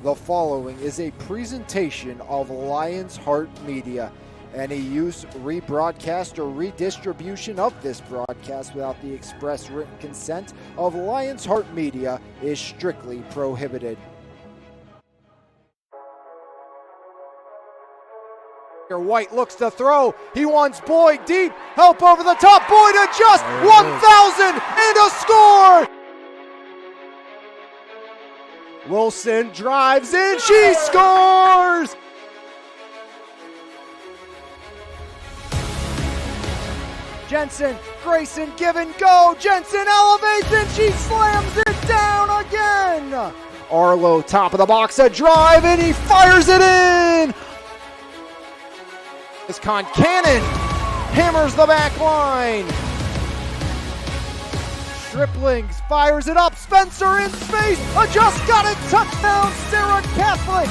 The following is a presentation of Lion's Heart Media. Any use, rebroadcast, or redistribution of this broadcast without the express written consent of Lion's Heart Media is strictly prohibited. White looks to throw. He wants Boyd deep. Help over the top. Boyd adjusts. 1,000 and a score. Wilson drives in. She scores. Jensen, Grayson, give and go. Jensen elevates and she slams it down again. Arlo, top of the box, a drive, and he fires it in. This Cannon hammers the back line. Striplings fires it up. Spencer in space. Just got it. Touchdown, Sarah Catholic.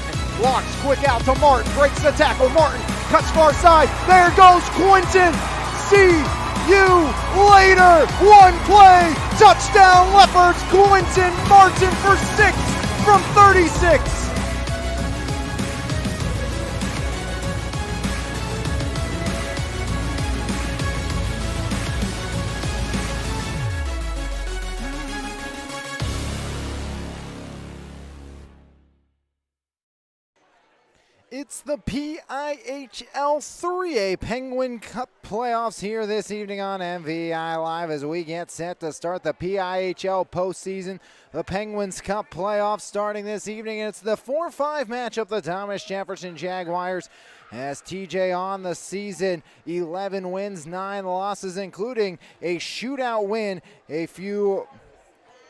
And blocks quick out to Martin. Breaks the tackle. Martin cuts far side. There goes Quinton. See you later. One play. Touchdown, Leopards. Quinton Martin for 6 from 36. It's the PIHL 3A Penguin Cup playoffs here this evening on MVI Live as we get set to start the PIHL postseason. The Penguins Cup playoffs starting this evening, and it's the 4-5 matchup. The Thomas Jefferson Jaguars as TJ on the season, 11 wins, 9 losses, including a shootout win a few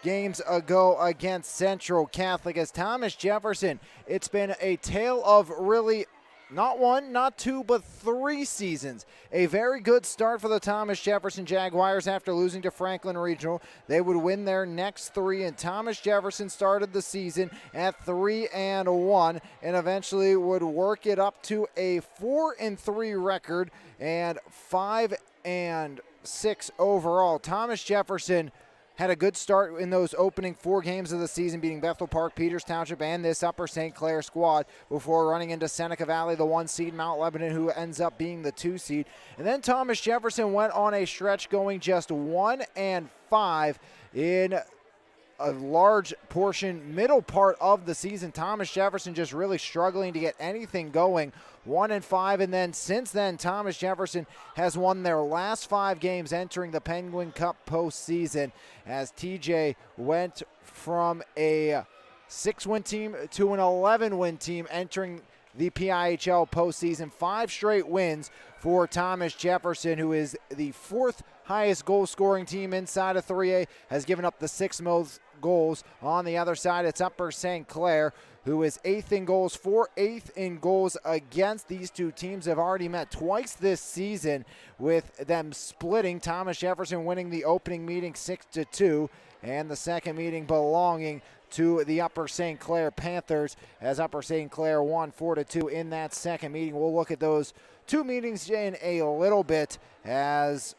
games ago against Central Catholic. As Thomas Jefferson, it's been a tale of really not one, not two, but 3 seasons. A very good start for the Thomas Jefferson Jaguars after losing to Franklin Regional. They would win their next 3, and Thomas Jefferson started the season at 3-1 and eventually would work it up to a 4-3 record and 5-6 overall. Thomas Jefferson had a good start in those opening 4 games of the season, beating Bethel Park, Peters Township, and this Upper St. Clair squad before running into Seneca Valley, the 1 seed, Mount Lebanon, who ends up being the 2 seed. And then Thomas Jefferson went on a stretch going just 1-5 in a large portion, middle part of the season. Thomas Jefferson just really struggling to get anything going. 1-5, and then since then, Thomas Jefferson has won their last 5 games entering the Penguin Cup postseason, as TJ went from a 6-win team to an 11-win team entering the PIHL postseason. 5 straight wins for Thomas Jefferson, who is the 4th highest goal-scoring team inside of 3A, has given up the 6th most goals. On the other side, it's Upper St. Clair, who is 8th in goals for, 8th in goals against. These 2 teams have already met twice this season, with them splitting. Thomas Jefferson winning the opening meeting 6-2, and the second meeting belonging to the Upper St. Clair Panthers, as Upper St. Clair won 4-2 in that second meeting. We'll look at those 2 meetings in a little bit as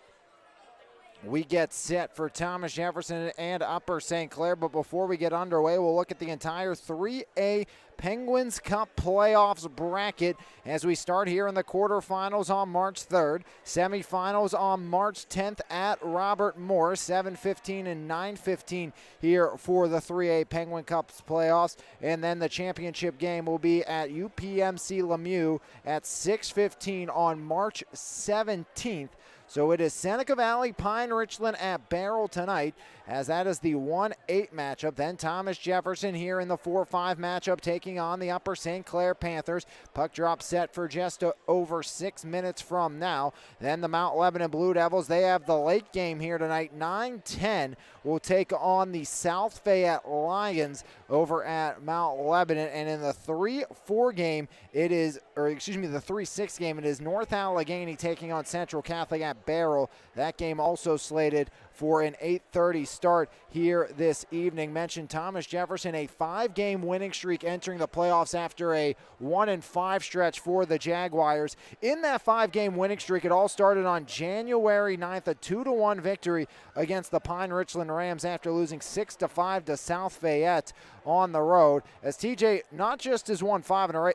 we get set for Thomas Jefferson and Upper St. Clair. But before we get underway, we'll look at the entire 3A Penguins Cup playoffs bracket as we start here in the quarterfinals on March 3rd. Semifinals on March 10th at Robert Morris, 7:15 and 9:15 here for the 3A Penguin Cup playoffs. And then the championship game will be at UPMC Lemieux at 6:15 on March 17th. So it is Seneca Valley, Pine Richland at Barrel tonight, as that is the 1-8 matchup. Then Thomas Jefferson here in the 4-5 matchup taking on the Upper St. Clair Panthers. Puck drop set for just over 6 minutes from now. Then the Mount Lebanon Blue Devils, they have the late game here tonight. 9-10 will take on the South Fayette Lions over at Mount Lebanon. And in the 3-4 game, it is, or excuse me, the 3-6 game, it is North Allegheny taking on Central Catholic at at Barrel. That game also slated for an 8:30 start here this evening. Mentioned Thomas Jefferson, a 5-game winning streak entering the playoffs after a 1-5 stretch for the Jaguars. In that 5-game winning streak, it all started on January 9th, a 2-1 victory against the Pine Richland Rams after losing 6-5 to South Fayette on the road. As TJ not just has won 5 in a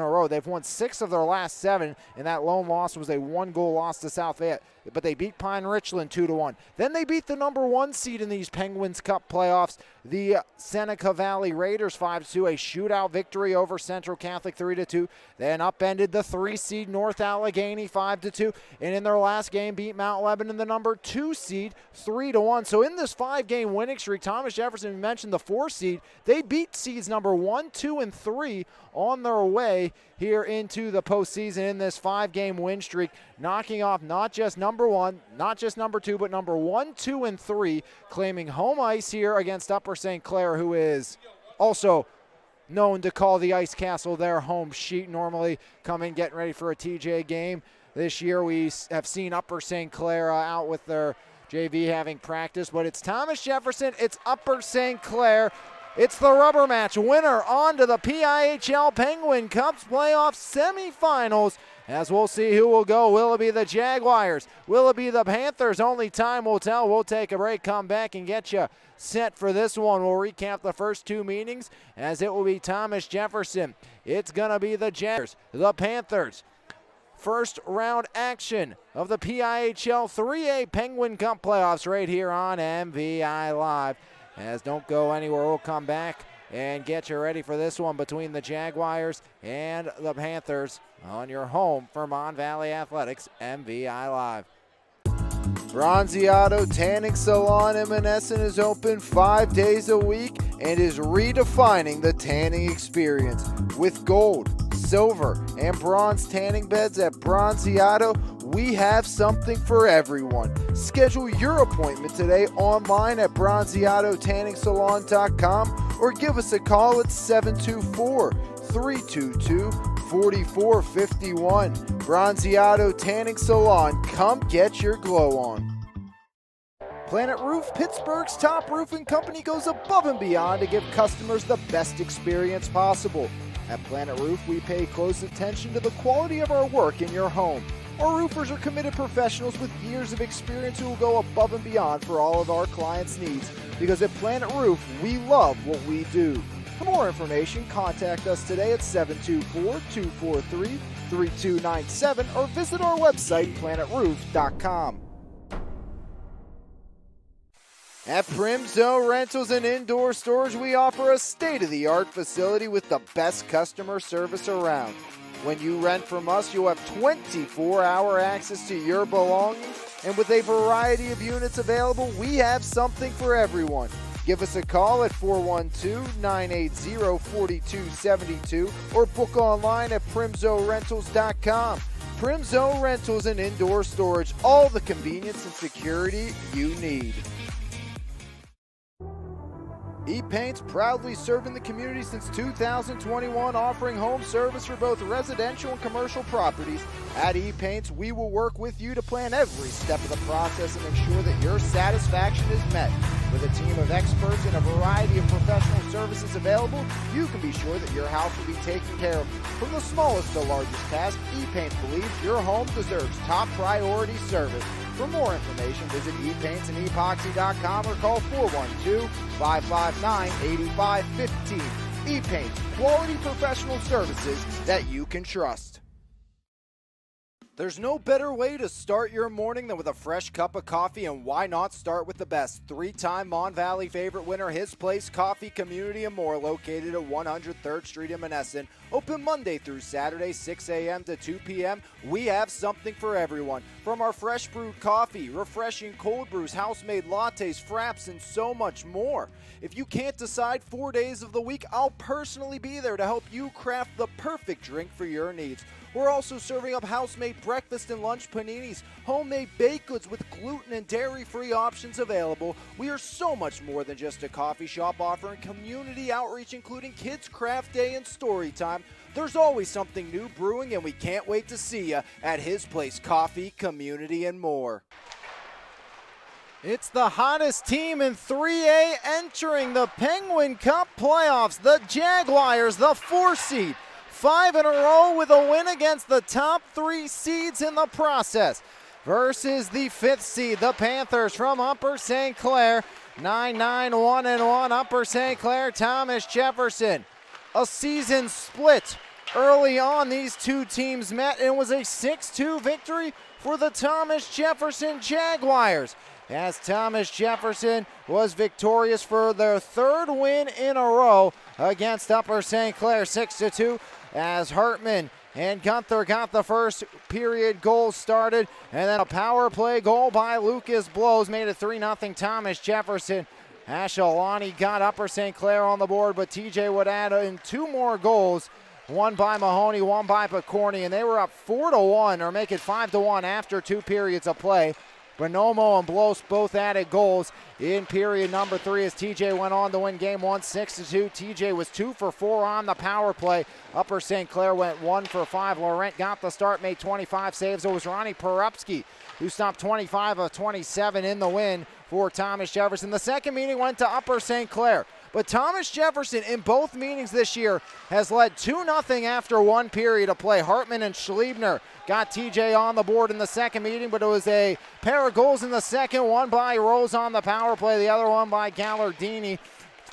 row, they've won 6 of their last 7, and that lone loss was a 1-goal loss to South Fayette. But they beat Pine Richland 2-1. Then they beat the number 1 seed in these Penguins Cup playoffs, the Seneca Valley Raiders 5-2, a shootout victory over Central Catholic 3-2. Then upended the 3 seed North Allegheny 5-2, and in their last game beat Mount Lebanon, the number 2 seed 3-1. So in this 5-game winning streak, Thomas Jefferson mentioned the 4 seed. They beat seeds number 1, 2, and 3 on their way here into the postseason in this 5-game win streak, knocking off not just number 1, not just number 2, but number 1, 2, and 3, claiming home ice here against Upper St. Clair, who is also known to call the Ice Castle their home sheet. Normally coming, getting ready for a TJ game. This year we have seen Upper St. Clair out with their JV having practice, but it's Thomas Jefferson, it's Upper St. Clair. It's the rubber match winner on to the PIHL Penguin Cups playoff semifinals, as we'll see who will go. Will it be the Jaguars? Will it be the Panthers? Only time will tell. We'll take a break, come back, and get you set for this one. We'll recap the first 2 meetings, as it will be Thomas Jefferson. It's going to be the Jaguars, the Panthers. First round action of the PIHL 3A Penguin Cup playoffs right here on MVI Live. As don't go anywhere, we'll come back and get you ready for this one between the Jaguars and the Panthers on your home for Mon Valley Athletics, MVI Live. Bronziato Tanning Salon in Monessen is open 5 days a week and is redefining the tanning experience with gold, silver, and bronze tanning beds at Bronziato. We have something for everyone. Schedule your appointment today online at bronziatotanningsalon.com or give us a call at 724-322-4451. Bronziato Tanning Salon, come get your glow on. Planet Roof, Pittsburgh's top roofing company, goes above and beyond to give customers the best experience possible. At Planet Roof, we pay close attention to the quality of our work in your home. Our roofers are committed professionals with years of experience who will go above and beyond for all of our clients' needs, because at Planet Roof, we love what we do. For more information, contact us today at 724-243-3297 or visit our website, planetroof.com. At Primzo Rentals and Indoor Storage, we offer a state-of-the-art facility with the best customer service around. When you rent from us, you'll have 24-hour access to your belongings, and with a variety of units available, we have something for everyone. Give us a call at 412-980-4272 or book online at primzorentals.com. Primzo Rentals and Indoor Storage, all the convenience and security you need. E-Paint's proudly serving the community since 2021, offering home service for both residential and commercial properties. At E-Paint's, we will work with you to plan every step of the process and ensure that your satisfaction is met. With a team of experts and a variety of professional services available, you can be sure that your house will be taken care of. From the smallest to largest task, E-Paints believes your home deserves top priority service. For more information, visit epaintsandEpoxy.com or call 412-559-8515. E-Paints, quality professional services that you can trust. There's no better way to start your morning than with a fresh cup of coffee, and why not start with the best? 3-time Mon Valley favorite winner, His Place Coffee Community and More, located at 103rd Street in Monessen. Open Monday through Saturday, 6 a.m. to 2 p.m. We have something for everyone. From our fresh brewed coffee, refreshing cold brews, house-made lattes, fraps, and so much more. If you can't decide 4 days of the week, I'll personally be there to help you craft the perfect drink for your needs. We're also serving up house-made breakfast and lunch paninis, homemade baked goods with gluten and dairy-free options available. We are so much more than just a coffee shop, offering community outreach, including Kids Craft Day and Story Time. There's always something new brewing, and we can't wait to see you at his place. Coffee, community, and more. It's the hottest team in 3A entering the Penguin Cup playoffs. The Jaguars, the 4 seed, 5 in a row with a win against the top 3 seeds in the process. Versus the 5th seed, the Panthers from Upper St. Clair. 9-9, 1-1, Upper St. Clair, Thomas Jefferson. A season split. Early on, these two teams met, and it was a 6-2 victory for the Thomas Jefferson Jaguars, as Thomas Jefferson was victorious for their 3rd win in a row against Upper St. Clair, 6-2, as Hartman and Gunther got the first period goal started, and then a power play goal by Lucas Blows made it 3-0 Thomas Jefferson. Ashelani got Upper St. Clair on the board, but TJ would add in 2 more goals, one by Mahoney, one by Picorni, and they were up 4-1, or make it 5-1 after 2 periods of play. Bonomo and Blows both added goals in period number 3 as TJ went on to win game 1 6-2. TJ was 2 for 4 on the power play. Upper St. Clair went 1 for 5. Laurent got the start, made 25 saves. It was Ronnie Perupski who stopped 25 of 27 in the win for Thomas Jefferson. The second meeting went to Upper St. Clair. But Thomas Jefferson in both meetings this year has led 2-0 after 1 period of play. Hartman and Schliebner got TJ on the board in the second meeting, but it was a pair of goals in the second, one by Rose on the power play, the other one by Gallardini,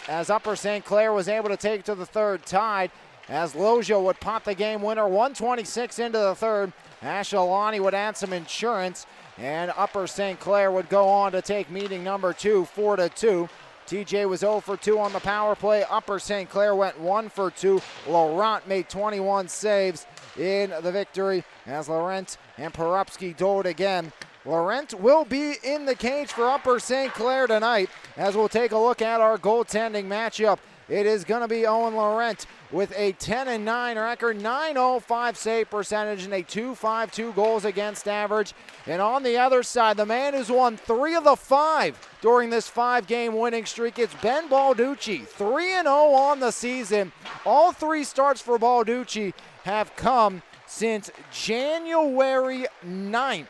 as Upper St. Clair was able to take it to the third, tied, as Loja would pop the game winner, 1:26 into the third. Ashelani would add some insurance, and Upper St. Clair would go on to take meeting number 2, 4-2. TJ was 0 for 2 on the power play. Upper St. Clair went 1 for 2. Laurent made 21 saves in the victory as Laurent and Perupski doed again. Laurent will be in the cage for Upper St. Clair tonight, as we'll take a look at our goaltending matchup. It is going to be Owen Laurent with a 10-9 record, .905 save percentage, and a .252 goals against average. And on the other side, the man who's won 3 of the 5 during this 5-game winning streak, it's Ben Balducci, 3-0 on the season. All 3 starts for Balducci have come since January 9th.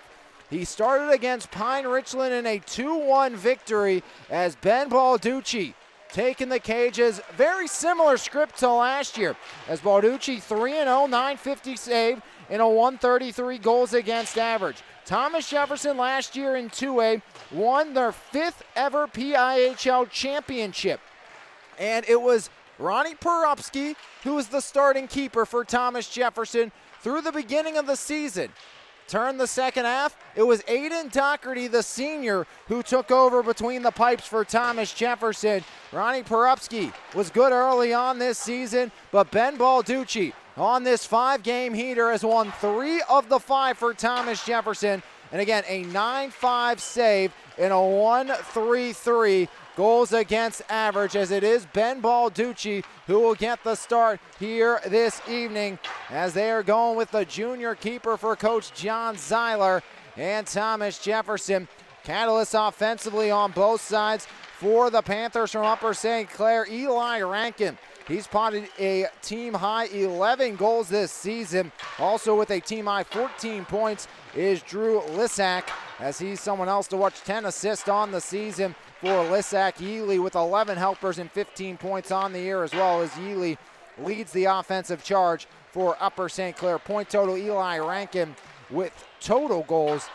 He started against Pine Richland in a 2-1 victory as Ben Balducci taking the cages. Very similar script to last year, as Balducci 3-0, .950 save, and a .133 goals against average. Thomas Jefferson last year in 2A won their 5th ever PIHL championship. And it was Ronnie Perupski who was the starting keeper for Thomas Jefferson through the beginning of the season. Turned the second half, it was Aiden Doherty, the senior, who took over between the pipes for Thomas Jefferson. Ronnie Perupski was good early on this season, but Ben Balducci on this 5-game heater has won 3 of the 5 for Thomas Jefferson. And again, a .95 save and a .133 goals against average, as it is Ben Balducci who will get the start here this evening, as they are going with the junior keeper for Coach John Zeiler and Thomas Jefferson. Catalyst offensively on both sides for the Panthers from Upper St. Clair. Eli Rankin, he's potted a team-high 11 goals this season. Also with a team-high 14 points is Drew Lissack, as he's someone else to watch. 10 assists on the season for Lissack. Yealy with 11 helpers and 15 points on the year, as well as Yealy leads the offensive charge for Upper St. Clair. Point total, Eli Rankin with total goals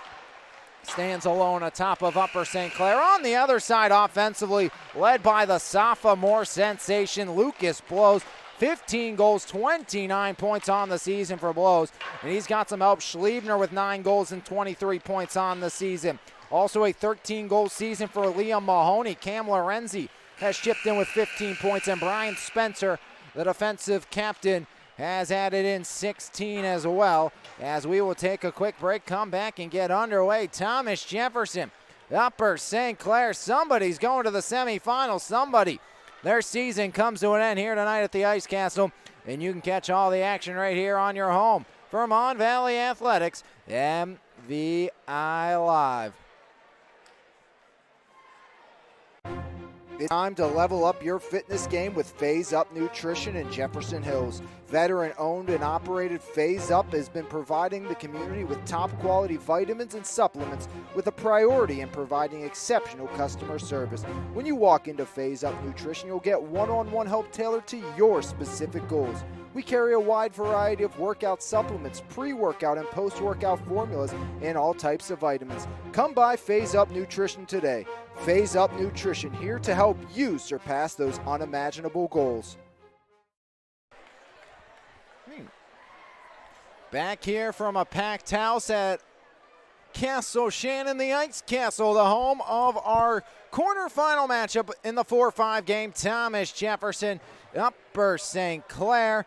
stands alone atop of Upper St. Clair. On the other side offensively, led by the sophomore sensation Lucas Blows. 15 goals, 29 points on the season for Blows. And he's got some help. Schliebner with 9 goals and 23 points on the season. Also a 13-goal season for Liam Mahoney. Cam Lorenzi has chipped in with 15 points, and Brian Spencer, the defensive captain, has added in 16 as well. As we will take a quick break, come back and get underway. Thomas Jefferson, Upper St. Clair, somebody's going to the semifinals. Somebody. Their season comes to an end here tonight at the Ice Castle, and you can catch all the action right here on your home for Mon Valley Athletics, MVI Live. It's time to level up your fitness game with Phase Up Nutrition in Jefferson Hills. Veteran-owned and operated Phase Up has been providing the community with top-quality vitamins and supplements with a priority in providing exceptional customer service. When you walk into Phase Up Nutrition, you'll get one-on-one help tailored to your specific goals. We carry a wide variety of workout supplements, pre-workout and post-workout formulas, and all types of vitamins. Come by Phase Up Nutrition today. Phase Up Nutrition, here to help you surpass those unimaginable goals. Back here from a packed house at Castle Shannon, the Ice Castle, the home of our quarterfinal matchup in the 4-5 game. Thomas Jefferson, Upper St. Clair,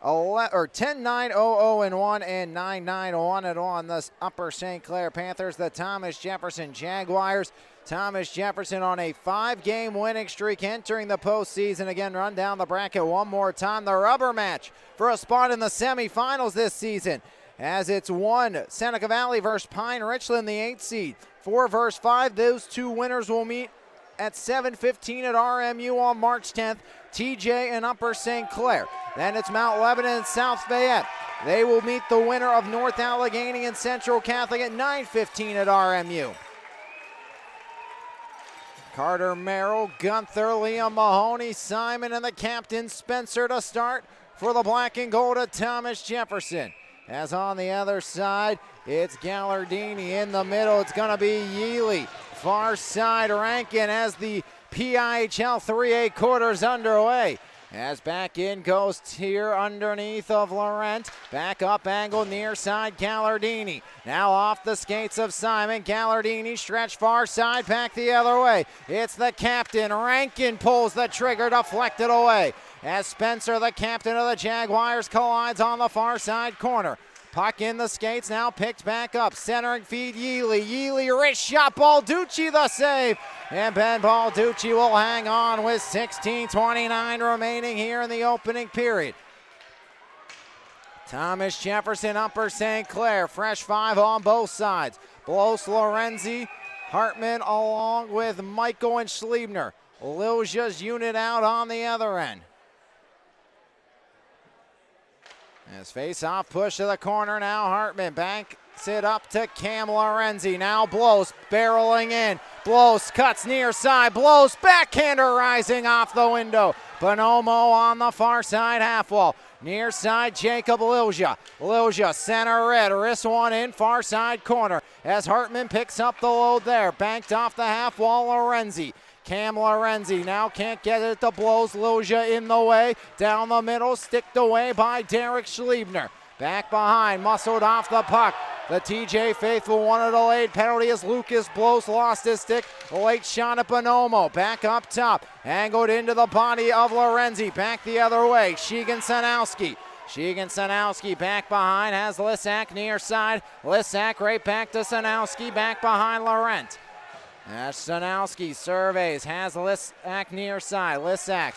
10-9-0-0-1 and 9-9-1-1. The Upper St. Clair Panthers, the Thomas Jefferson Jaguars. Thomas Jefferson on a 5-game winning streak entering the postseason. Again, run down the bracket one more time. The rubber match for a spot in the semifinals this season, as it's 1 Seneca Valley versus Pine Richland, the 8th seed. 4 versus 5, those two winners will meet at 7:15 at RMU on March 10th. TJ and Upper St. Clair. Then it's Mount Lebanon and South Fayette. They will meet the winner of North Allegheny and Central Catholic at 9:15 at RMU. Carter Merrill, Gunther, Liam Mahoney, Simon, and the captain Spencer to start for the black and gold at Thomas Jefferson. As on the other side, it's Gallardini. In the middle, it's going to be Yealy. Far side, Rankin as the PIHL 3A quarters underway. As back in goes here underneath of Laurent. Back up angle near side, Gallardini. Now off the skates of Simon. Gallardini stretch far side, back the other way. It's the captain. Rankin pulls the trigger, deflected away. As Spencer, the captain of the Jaguars, collides on the far side corner. Puck in the skates, now picked back up. Centering feed, Yealy. Yealy, wrist shot, Balducci the save. And Ben Balducci will hang on with 16:29 remaining here in the opening period. Thomas Jefferson, Upper St. Clair, fresh 5 on both sides. Blos, Lorenzi, Hartman along with Michael and Schliebner. Lilja's unit out on the other end. As face-off push to the corner now, Hartman banks it up to Cam Lorenzi. Now Blos barreling in. Blos cuts near side. Blos backhander rising off the window. Bonomo on the far side half wall. Near side, Jacob Lilja. Lilja center red, wrist one in, far side corner. As Hartman picks up the load there. Banked off the half wall, Lorenzi. Cam Lorenzi now can't get it to Blos. Lilja in the way. Down the middle, sticked away by Derek Schliebner. Back behind, muscled off the puck. The TJ faithful wanted a late penalty as Lucas Blos lost his stick. Late shot at Bonomo. Back up top. Angled into the body of Lorenzi. Back the other way. Sheegan Sanowski. Sheegan Sanowski back behind. Has Lissack near side. Lissack right back to Sanowski. Back behind Laurent. As Sanowski surveys, has Lissack near side. Lissack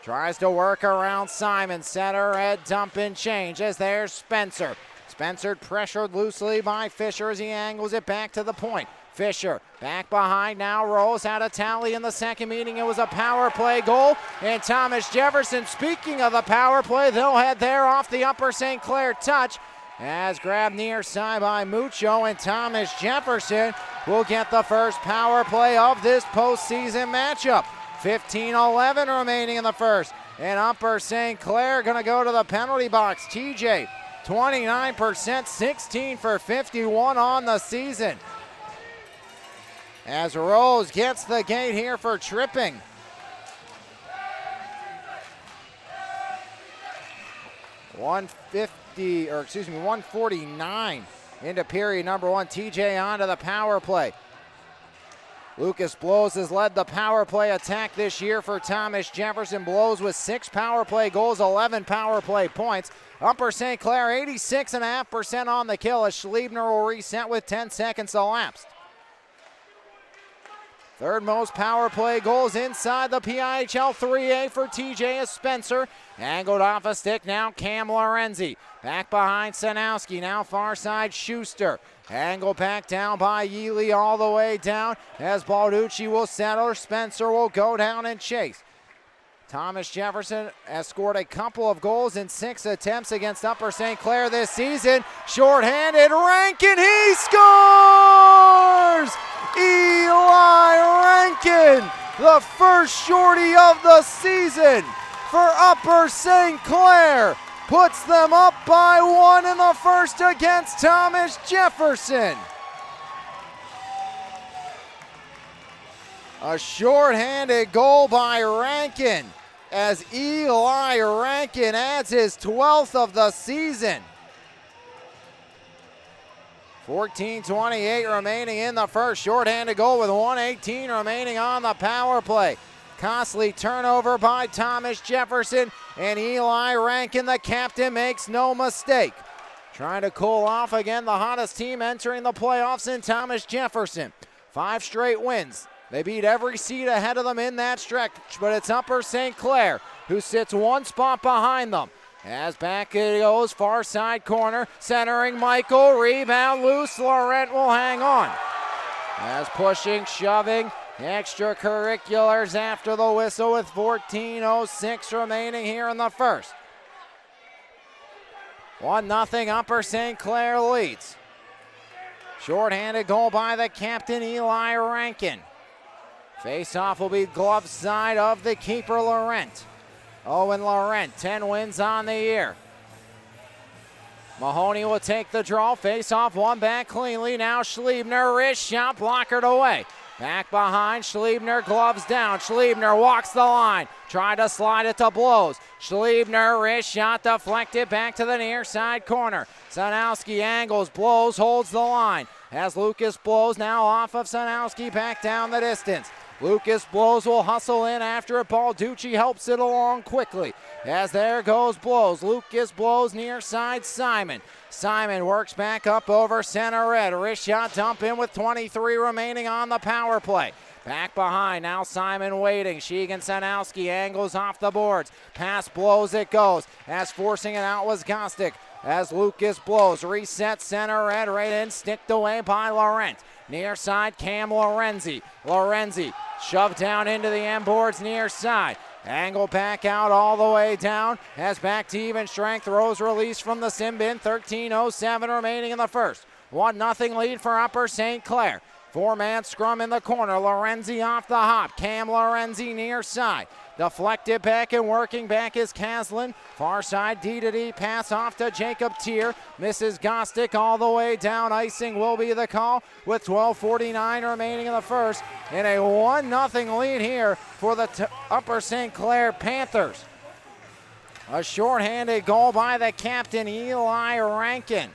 tries to work around Simon. Center red dump and change as there's Spencer. Spencer pressured loosely by Fisher as he angles it back to the point. Fisher back behind now, rolls out a tally in the second meeting. It was a power play goal. And Thomas Jefferson, speaking of the power play, they'll head there off the Upper St. Clair touch. As grabbed near side by Mucho, and Thomas Jefferson will get the first power play of this postseason matchup. 15:11 remaining in the first. And Upper St. Clair gonna go to the penalty box. TJ, 29%, 16 for 51 on the season. As Rose gets the gate here for tripping. $149 into period number 1. TJ onto the power play. Lucas Blos has led the power play attack this year for Thomas Jefferson. Blos with 6 power play goals, 11 power play points. Upper St. Clair 86.5% on the kill as Schliebner will reset with 10 seconds elapsed. Third most power play goals inside the PIHL 3A for TJ is Spencer. Angled off a stick now, Cam Lorenzi. Back behind Sanowski, now far side Schuster. Angled back down by Yealy all the way down as Balducci will settle. Spencer will go down and chase. Thomas Jefferson has scored a couple of goals in 6 attempts against Upper St. Clair this season. Short-handed, Rankin, he scores! Eli Rankin, the first shorty of the season for Upper St. Clair, puts them up by 1 in the first against Thomas Jefferson. A short-handed goal by Rankin as Eli Rankin adds his 12th of the season. 14:28 remaining in the first. Short-handed goal with 1:18 remaining on the power play. Costly turnover by Thomas Jefferson, and Eli Rankin, the captain, makes no mistake. Trying to cool off again, the hottest team entering the playoffs in Thomas Jefferson. 5 straight wins. They beat every seed ahead of them in that stretch, but it's Upper St. Clair who sits 1 spot behind them. As back it goes, far side corner, centering Michael, rebound loose, Laurent will hang on. As pushing, shoving, extracurriculars after the whistle with 14:06 remaining here in the first. 1-0 Upper St. Clair leads. Short-handed goal by the captain, Eli Rankin. Face-off will be glove side of the keeper, Laurent. Owen Laurent, 10 wins on the year. Mahoney will take the draw. Face-off, one back cleanly. Now Schliebner, wrist shot, blockered away. Back behind, Schliebner, gloves down. Schliebner walks the line. Tried to slide it to Blows. Schliebner, wrist shot, deflected back to the near side corner. Sanowski angles, Blows holds the line. As Lucas Blows now off of Sanowski, back down the distance. Lucas Blows will hustle in after it. Balducci helps it along quickly. As there goes Blows. Lucas Blows near side Simon. Simon works back up over center red. Wrist shot dump in with 23 remaining on the power play. Back behind, now Simon waiting. Sheegan Sanowski angles off the boards. Pass Blows it goes. As forcing it out was Gostick. As Lucas Blows resets center red, right in, sticked away by Laurent. Near side, Cam Lorenzi. Lorenzi shoved down into the end boards near side. Angle back out all the way down. As back to even strength. Throws release from the sim bin. 13:07 remaining in the first. 1-0 lead for Upper St. Clair. 4-man scrum in the corner. Lorenzi off the hop. Cam Lorenzi near side. Deflected back and working back is Caslin. Far side D-to-D pass off to Jacob Tier. Misses Gostick all the way down. Icing will be the call with 12:49 remaining in the first. And a 1-0 lead here for the Upper St. Clair Panthers. A shorthanded goal by the captain, Eli Rankin.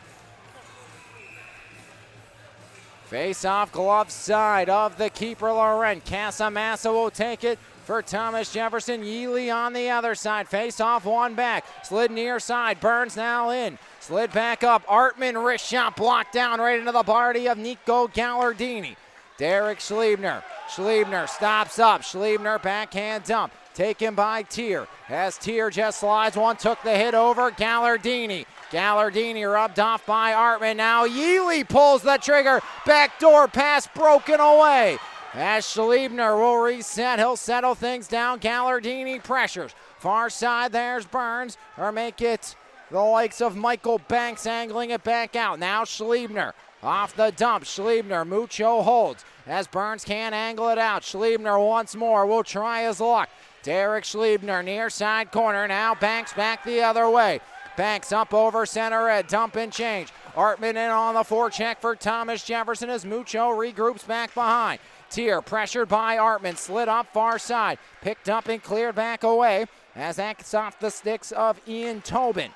Face-off glove side of the keeper, Laurent. Casamassa will take it for Thomas Jefferson. Yealy on the other side. Face-off, one back. Slid near side. Burns now in. Slid back up. Artman, wrist shot blocked down right into the body of Nico Gallardini. Derek Schliebner. Schliebner stops up. Schliebner backhand dump. Taken by Tier. As Tier just slides one, took the hit over Gallardini. Gallardini rubbed off by Artman. Now Yealy pulls the trigger. Backdoor pass broken away. As Schliebner will reset, he'll settle things down. Gallardini pressures. Far side, there's Burns. Or make it the likes of Michael Banks angling it back out. Now Schliebner off the dump. Schliebner, Mucho holds. As Burns can't angle it out. Schliebner once more will try his luck. Derek Schliebner near side corner. Now Banks back the other way. Banks up over center red, dump and change. Artman in on the forecheck for Thomas Jefferson as Mucho regroups back behind. Tier pressured by Artman, slid up far side, picked up and cleared back away as that's off the sticks of Ian Tobin.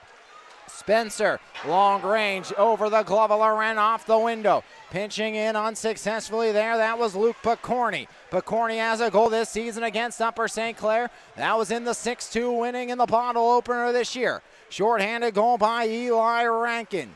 Spencer, long range over the glove of Laurent off the window. Pinching in unsuccessfully there, that was Luke Picorni. Picorni has a goal this season against Upper St. Clair. That was in the 6-2 winning in the bottle opener this year. Short-handed goal by Eli Rankin.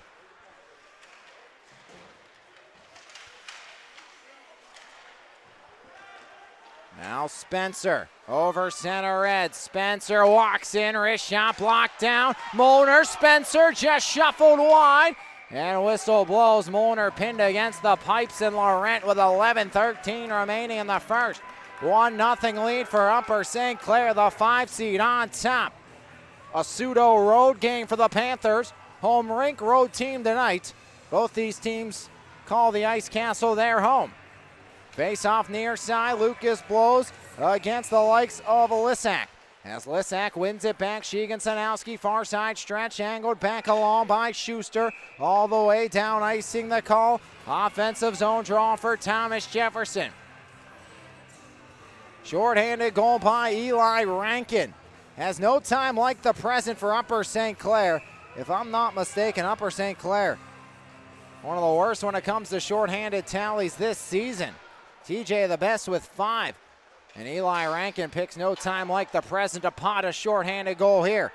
Now Spencer over center red. Spencer walks in, wrist shot blocked down. Molnar, Spencer just shuffled wide. And whistle blows. Molnar pinned against the pipes, and Laurent with 11:13 remaining in the first. 1-0 lead for Upper St. Clair, the 5 seed on top. A pseudo road game for the Panthers. Home rink road team tonight. Both these teams call the Ice Castle their home. Face off near side. Lucas blows against the likes of Lissack. As Lissack wins it back, Sheegan-Sanowski, far side stretch, angled back along by Schuster, all the way down, icing the call. Offensive zone draw for Thomas Jefferson. Short-handed goal by Eli Rankin. Has no time like the present for Upper St. Clair. If I'm not mistaken, Upper St. Clair, one of the worst when it comes to short-handed tallies this season. TJ the best with 5. And Eli Rankin picks no time like the present to pot a short-handed goal here.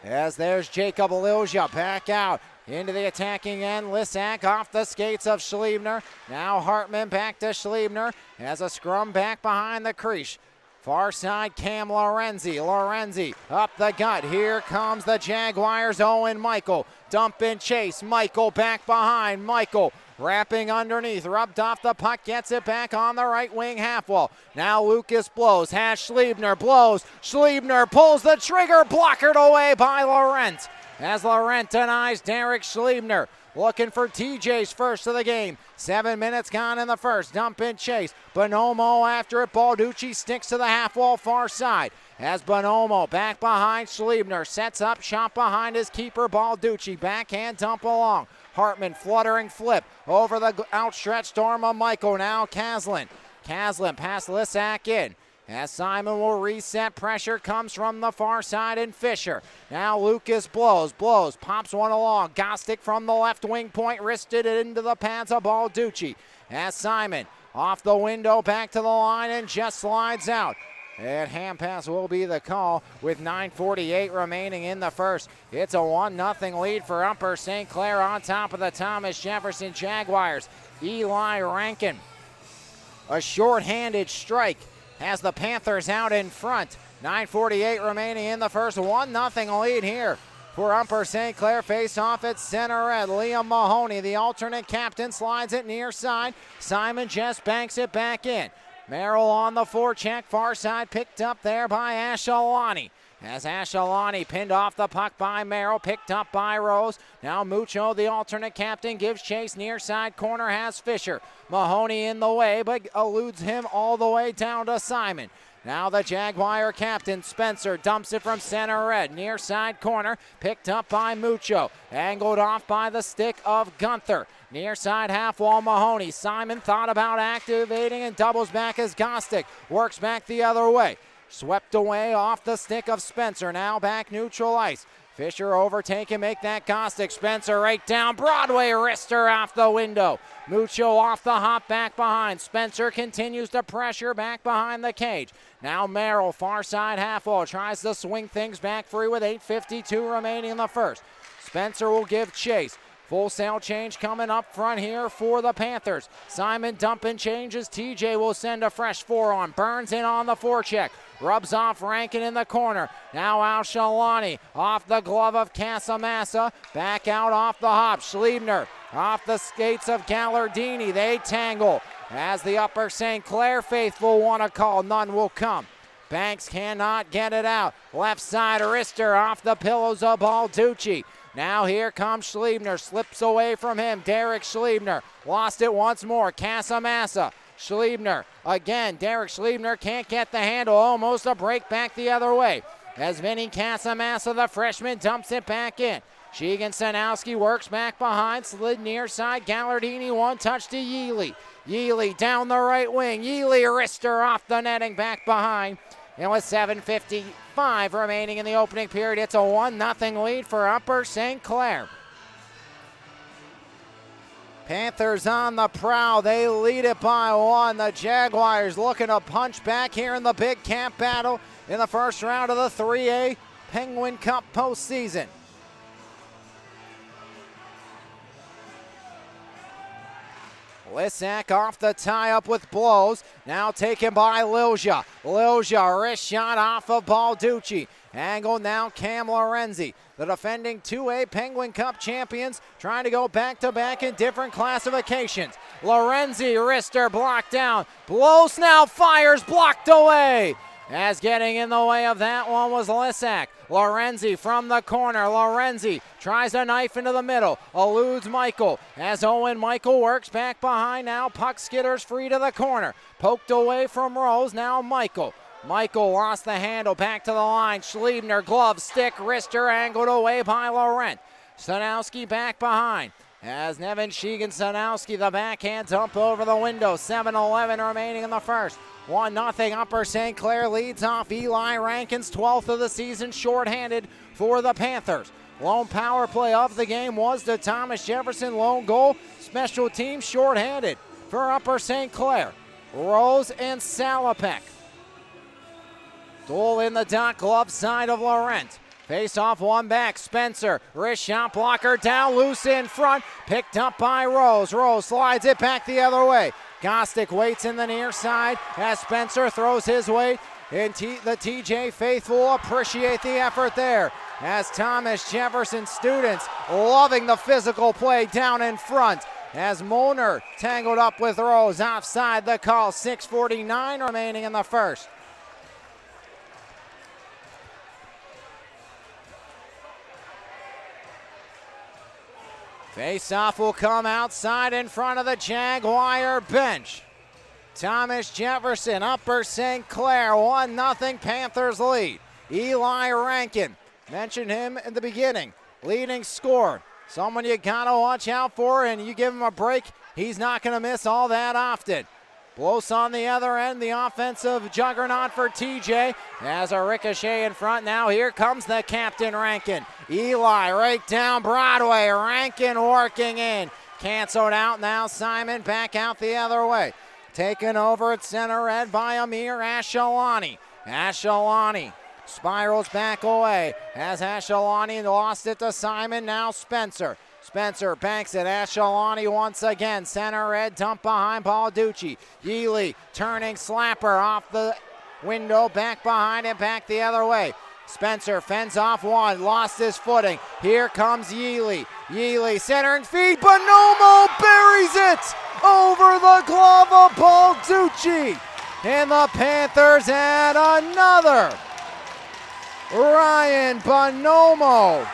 As there's Jacob Ilja back out into the attacking end. Lissack off the skates of Schliebner. Now Hartman back to Schliebner. Has a scrum back behind the crease. Far side, Cam Lorenzi. Lorenzi up the gut. Here comes the Jaguars. Owen Michael. Dump and chase. Michael back behind. Michael wrapping underneath. Rubbed off the puck. Gets it back on the right wing half wall. Now Lucas blows. Has Schliebner. Blows. Schliebner pulls the trigger. Blockered away by Laurent. As Laurent denies Derek Schliebner. Looking for TJ's first of the game. 7 minutes gone in the first. Dump and chase. Bonomo after it. Balducci sticks to the half wall far side. As Bonomo back behind Schliebner. Sets up shot behind his keeper Balducci. Backhand dump along. Hartman fluttering flip over the outstretched arm of Michael. Now Caslin. Caslin past Lissack in. As Simon will reset, pressure comes from the far side and Fisher. Now Lucas blows, pops one along. Gostick from the left wing point, wristed it into the pads of Balducci. As Simon off the window, back to the line and just slides out. And hand pass will be the call with 9:48 remaining in the first. It's a 1-0 lead for Upper St. Clair on top of the Thomas Jefferson Jaguars. Eli Rankin, a short-handed strike, has the Panthers out in front. 9:48 remaining in the first. 1-0 lead here for Upper St. Clair. Face off at center red. Liam Mahoney, the alternate captain, slides it near side. Simon just banks it back in. Merrill on the forecheck. Far side picked up there by Ashalani. As Ashalani pinned off the puck by Merrill, picked up by Rose. Now Mucho, the alternate captain, gives chase near side corner, has Fisher. Mahoney in the way, but eludes him all the way down to Simon. Now the Jaguar captain, Spencer, dumps it from center red. Near side corner, picked up by Mucho. Angled off by the stick of Gunther. Near side half wall, Mahoney. Simon thought about activating and doubles back as Gostick works back the other way. Swept away off the stick of Spencer. Now back neutral ice. Fisher overtake and make that Gostick. Spencer right down Broadway. Wrister off the window. Mucho off the hop back behind. Spencer continues to pressure back behind the cage. Now Merrill, far side half wall. Tries to swing things back free with 8:52 remaining in the first. Spencer will give chase. Full sail change coming up front here for the Panthers. Simon dumping changes. TJ will send a fresh 4 on. Burns in on the forecheck. Rubs off Rankin in the corner. Now Al-Shalani off the glove of Casamassa. Back out off the hop. Schliebner off the skates of Gallardini. They tangle. As the Upper St. Clair faithful want to call, none will come. Banks cannot get it out. Left side, Rister off the pillows of Balducci. Now here comes Schliebner, slips away from him. Derek Schliebner lost it once more. Casamassa, Schliebner again. Derek Schliebner can't get the handle. Almost a break back the other way. As Vinny Casamassa, the freshman, dumps it back in. Sheegan-Sanowski works back behind, slid near side. Gallardini, one touch to Yealy. Yealy down the right wing. Yealy, Rister off the netting back behind. And with 7:55 remaining in the opening period, it's a 1-0 lead for Upper St. Clair. Panthers on the prowl. They lead it by 1. The Jaguars looking to punch back here in the big camp battle in the first round of the 3A Penguin Cup postseason. Lissack off the tie-up with blows. Now taken by Lilja. Lilja, wrist shot off of Balducci. Angle now Cam Lorenzi. The defending 2A Penguin Cup champions trying to go back-to-back in different classifications. Lorenzi, wrister blocked down. Blows now, fires, blocked away. As getting in the way of that one was Lissack. Lorenzi from the corner. Lorenzi tries a knife into the middle. Eludes Michael. As Owen Michael works back behind now. Puck skitters free to the corner. Poked away from Rose. Now Michael. Michael lost the handle. Back to the line. Schliebner, glove, stick, wrister angled away by Laurent. Sanowski back behind. As Nevin Sheegan Sanowski, the backhand dump over the window. 7:11 remaining in the first. 1-0 Upper St. Clair leads off Eli Rankin's 12th of the season, shorthanded for the Panthers. Lone power play of the game was the Thomas Jefferson lone goal. Special teams shorthanded for Upper St. Clair. Rose and Salopek. Duel in the dot glove side of Laurent. Face off one back, Spencer, wrist shot blocker down, loose in front, picked up by Rose. Rose slides it back the other way. Gostick waits in the near side as Spencer throws his weight. And the TJ faithful appreciate the effort there as Thomas Jefferson students loving the physical play down in front. As Molnar tangled up with Rose, offside the call, 6:49 remaining in the first. Face-off will come outside in front of the Jaguar bench. Thomas Jefferson, Upper St. Clair, 1-0 Panthers lead. Eli Rankin, mentioned him in the beginning, leading scorer. Someone you gotta watch out for, and you give him a break, he's not gonna miss all that often. Blows on the other end, the offensive juggernaut for TJ. As a ricochet in front now, here comes the captain Rankin. Eli right down Broadway, Rankin working in. Canceled out now, Simon back out the other way. Taken over at center red by Amir Ashelani. Ashelani spirals back away as Ashelani lost it to Simon, now Spencer. Spencer banks it, Ashelani once again, center red, dump behind Balducci. Yealy turning slapper off the window, back behind it, back the other way. Spencer fends off one, lost his footing. Here comes Yealy. Yealy centering feed, Bonomo buries it over the glove of Balducci. And the Panthers add another. Ryan Bonomo,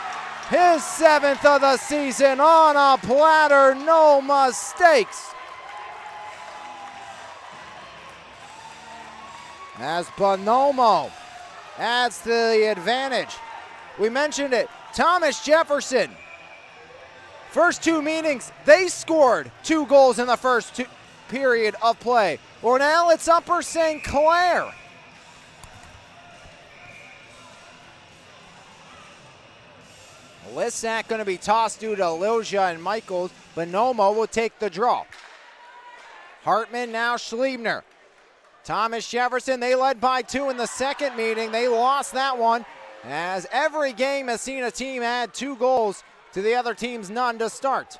his 7th of the season on a platter, no mistakes. As Bonomo adds to the advantage. We mentioned it, Thomas Jefferson. First two meetings, they scored 2 goals in the first period of play. Well, now it's Upper St. Clair. Lissack going to be tossed due to Lilja and Michaels. Bonomo will take the draw. Hartman now Schliebner. Thomas Jefferson, they led by 2 in the second meeting. They lost that one, as every game has seen a team add 2 goals to the other team's none to start.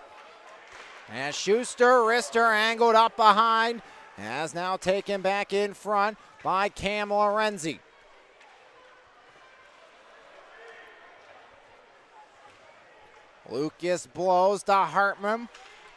As Schuster, wrister angled up behind, as now taken back in front by Cam Lorenzi. Lucas blows to Hartman,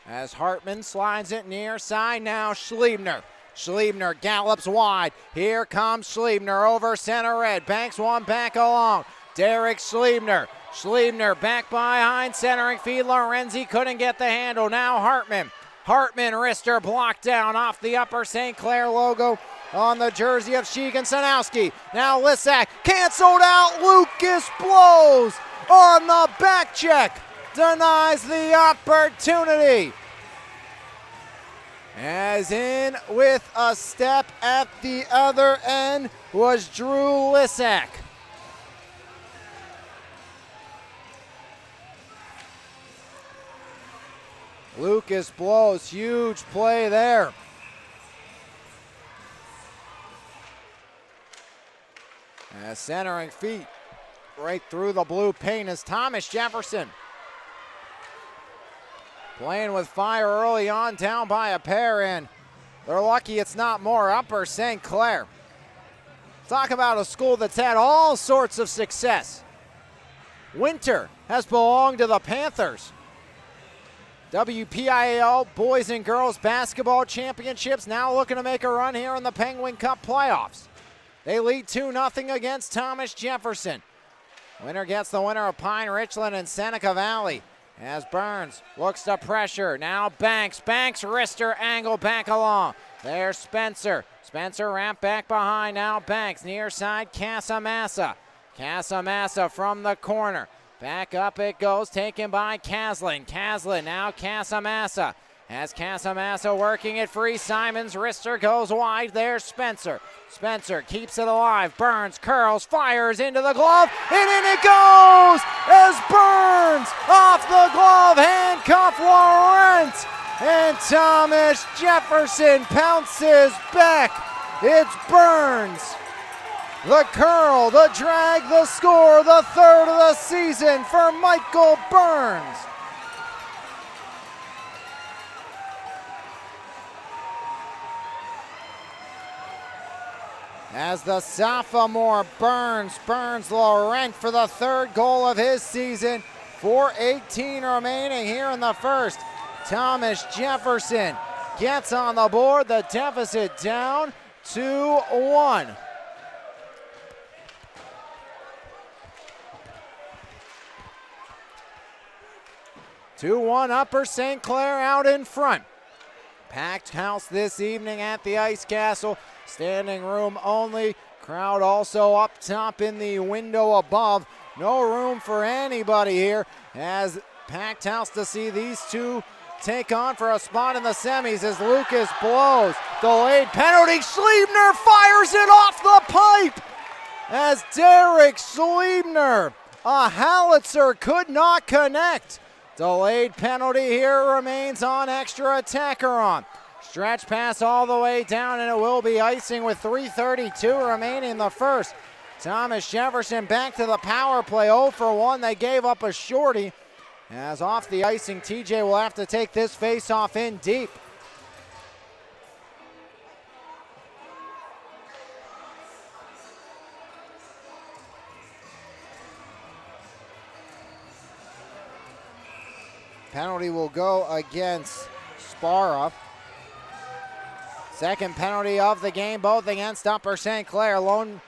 as Hartman slides it near side, now Schliebner. Schliebner gallops wide. Here comes Schliebner over center red. Banks one back along. Derek Schliebner. Schliebner back behind centering feed. Lorenzi couldn't get the handle. Now Hartman. Hartman wrister blocked down off the Upper St. Clair logo on the jersey of Sheegan Sanowski. Now Lissack canceled out. Lucas blows on the back check. Denies the opportunity. As in with a step at the other end was Drew Lissack. Lucas blows, huge play there. As centering feet right through the blue paint is Thomas Jefferson. playing with fire early on, down by a pair, and they're lucky it's not more. Upper St. Clair. Talk about a school that's had all sorts of success. Winter has belonged to the Panthers. WPIHL Boys and Girls Basketball Championships now looking to make a run here in the Penguin Cup playoffs. They lead 2-0 against Thomas Jefferson. Winner gets the winner of Pine Richland and Seneca Valley. As Burns looks to pressure. Now Banks. Banks, wrister, angle back along. There's Spencer. Spencer ramp back behind. Now Banks. Near side, Casamassa. Casamassa from the corner. Back up it goes, taken by Caslin. Caslin, now Casamassa. As Casamassa working it free, Simon's wrister goes wide. There's Spencer. Spencer keeps it alive. Burns curls, fires into the glove, and in it goes! As Burns off the glove, handcuff Laurent, and Thomas Jefferson pounces back. It's Burns. The curl, the drag, the score, the third of the season for Michael Burns. As the sophomore Burns Laurent for the third goal of his season. 4:18 remaining here in the first. Thomas Jefferson gets on the board, the deficit down 2-1. Upper St. Clair out in front. Packed house this evening at the Ice Castle. Standing room only. Crowd also up top in the window above. No room for anybody here, as packed house to see these two take on for a spot in the semis as Lucas blows. Delayed penalty. Schliebner fires it off the pipe as Derek Schliebner, a howitzer, could not connect. Delayed penalty here remains on extra attacker on. Stretch pass all the way down, and it will be icing with 3:32 remaining in the first. Thomas Jefferson back to the power play. 0 for 1. They gave up a shorty. As off the icing, TJ will have to take this face-off in deep. Penalty will go against Sparra. Second penalty of the game, both against Upper St. Clair. Lone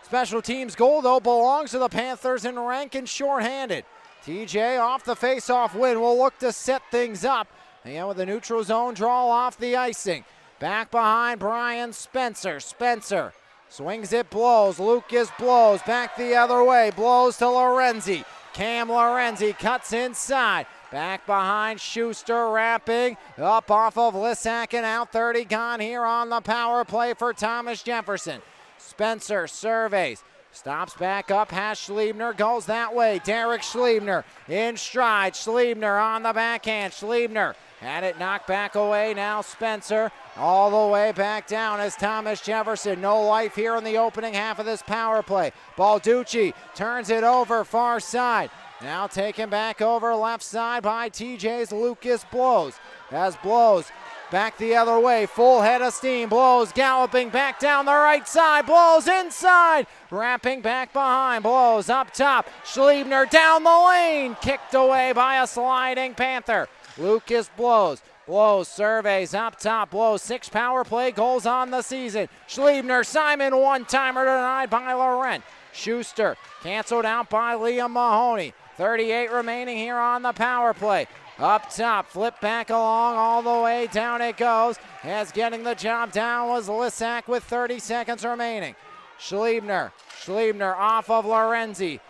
special teams goal, though, belongs to the Panthers, and Rankin shorthanded. TJ off the face-off win will look to set things up. Again with the neutral zone draw off the icing. Back behind Brian Spencer. Spencer swings it, blows. Lucas blows. Back the other way. Blows to Lorenzi. Cam Lorenzi cuts inside. Back behind Schuster, wrapping up off of Lissack and out. 30 gone here on the power play for Thomas Jefferson. Spencer surveys, stops back up, has Schliebner, goes that way. Derek Schliebner in stride. Schliebner on the backhand. Schliebner had it knocked back away. Now Spencer all the way back down as Thomas Jefferson. No life here in the opening half of this power play. Balducci turns it over far side. Now taken back over left side by TJ's Lucas Blows. As Blows back the other way, full head of steam. Blows galloping back down the right side. Blows inside, wrapping back behind. Blows up top. Schliebner down the lane, kicked away by a sliding Panther. Lucas Blows. Blows surveys up top. Blows 6 power play goals on the season. Schliebner, Simon, one-timer denied by Laurent. Schuster canceled out by Liam Mahoney. 38 remaining here on the power play. Up top, flip back along, all the way down it goes. As getting the job down was Lissack with 30 seconds remaining. Schliebner off of Lorenzi.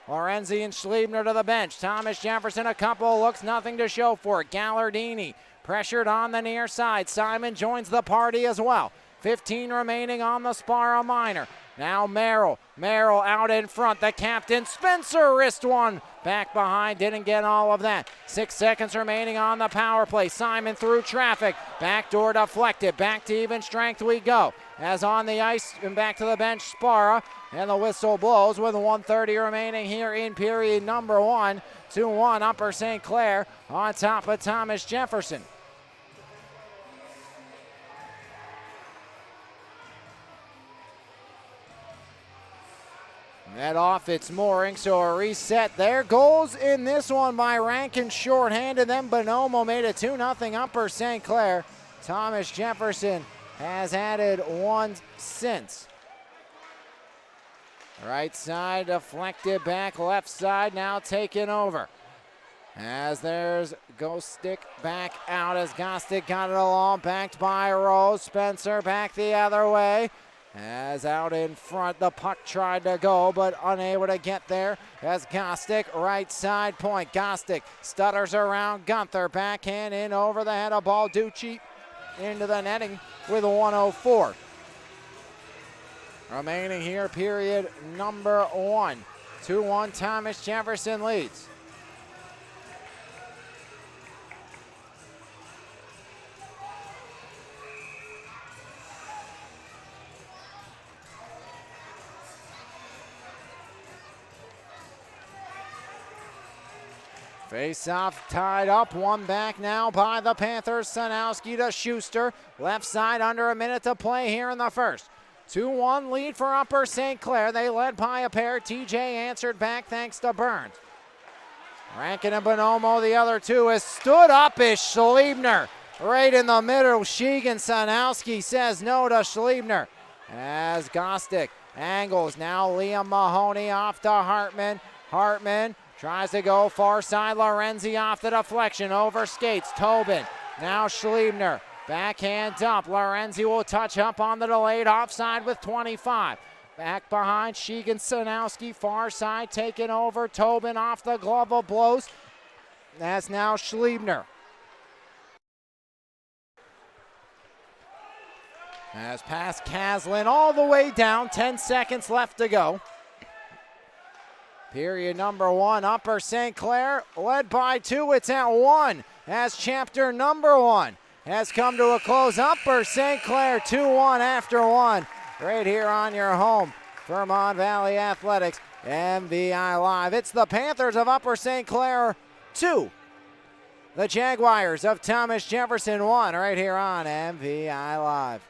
Lorenzi and Schliebner to the bench. Thomas Jefferson, a couple looks, nothing to show for it. Gallardini pressured on the near side. Simon joins the party as well. 15 remaining on the Sparra Minor. Now Merrill out in front. The captain, Spencer, wrist one. Back behind, didn't get all of that. 6 seconds remaining on the power play. Simon through traffic. Backdoor deflected. Back to even strength we go. As on the ice and back to the bench, Sparra. And the whistle blows with 1:30 remaining here in period number 1. 2-1 Upper St. Clair on top of Thomas Jefferson. Net off its mooring, so a reset there. Goals in this one by Rankin shorthanded, then Bonomo made it 2-0 Upper St. Clair. Thomas Jefferson has added one since. Right side deflected back, left side now taken over. As there's Gostick back out as Gostick got it along, backed by Rose. Spencer back the other way. As out in front, the puck tried to go, but unable to get there. As Gostick, right side point. Gostick stutters around Gunther. Backhand in over the head of Balducci into the netting with 1:04. Remaining here, period number 1. 2-1, Thomas Jefferson leads. Face-off tied up, one back now by the Panthers. Sanowski to Schuster. Left side, under a minute to play here in the first. 2-1 lead for Upper St. Clair. They led by a pair. TJ answered back thanks to Burns. Rankin and Bonomo, the other two, has stood up is Schliebner. Right in the middle, Sheegan. Sanowski says no to Schliebner. As Gostick angles, now Liam Mahoney off to Hartman. Hartman tries to go far side. Lorenzi off the deflection. Over skates. Tobin. Now Schliebner. Backhand up. Lorenzi will touch up on the delayed offside with 25. Back behind Sheegan. Sanowski. Far side taken over. Tobin off the glove of blows. That's now Schliebner. As past Caslin all the way down. 10 seconds left to go. Period number 1, Upper St. Clair led by 2. It's at 1 as chapter number 1 has come to a close. Upper St. Clair 2-1 after 1 right here on your home for Mon Valley Athletics, MVI Live. It's the Panthers of Upper St. Clair 2. The Jaguars of Thomas Jefferson 1 right here on MVI Live.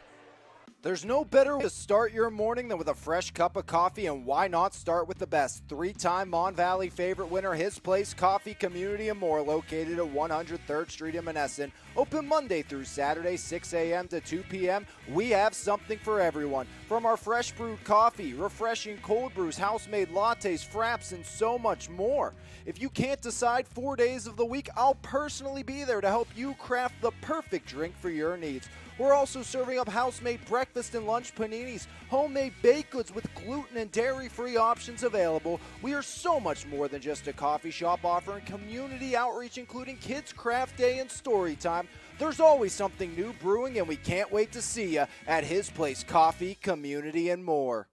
There's no better way to start your morning than with a fresh cup of coffee, and why not start with the best? 3-time Mon Valley favorite winner, His Place Coffee, Community and More, located at 103rd Street in Monessen. Open Monday through Saturday, 6 a.m. to 2 p.m. We have something for everyone. From our fresh brewed coffee, refreshing cold brews, house-made lattes, fraps, and so much more. If you can't decide 4 days of the week, I'll personally be there to help you craft the perfect drink for your needs. We're also serving up house-made breakfast and lunch paninis, homemade baked goods with gluten and dairy-free options available. We are so much more than just a coffee shop, offering community outreach, including Kids Craft Day and Story Time. There's always something new brewing, and we can't wait to see you at His Place Coffee, Community and More.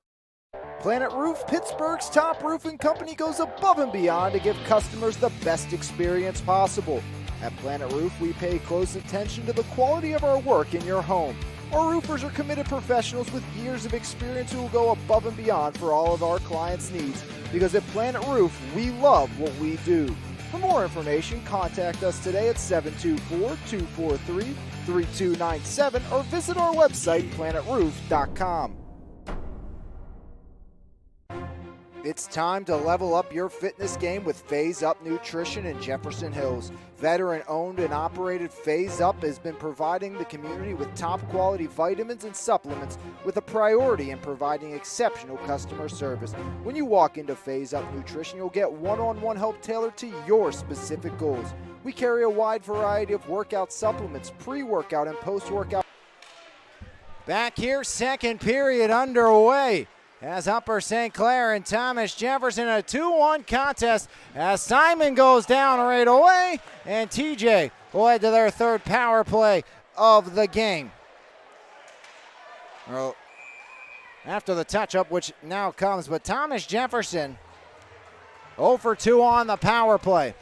Planet Roof, Pittsburgh's top roofing company, goes above and beyond to give customers the best experience possible. At Planet Roof, we pay close attention to the quality of our work in your home. Our roofers are committed professionals with years of experience who will go above and beyond for all of our clients' needs. Because at Planet Roof, we love what we do. For more information, contact us today at 724-243-3297 or visit our website, planetroof.com. It's time to level up your fitness game with Phase Up Nutrition in Jefferson Hills. Veteran-owned and operated Phase Up has been providing the community with top-quality vitamins and supplements with a priority in providing exceptional customer service. When you walk into Phase Up Nutrition, you'll get one-on-one help tailored to your specific goals. We carry a wide variety of workout supplements, pre-workout and post-workout. Back here, second period underway. As Upper St. Clair and Thomas Jefferson, a 2-1 contest as Simon goes down right away, and TJ will head to their third power play of the game. Well, after the touch-up, which now comes, but Thomas Jefferson 0 for 2 on the power play.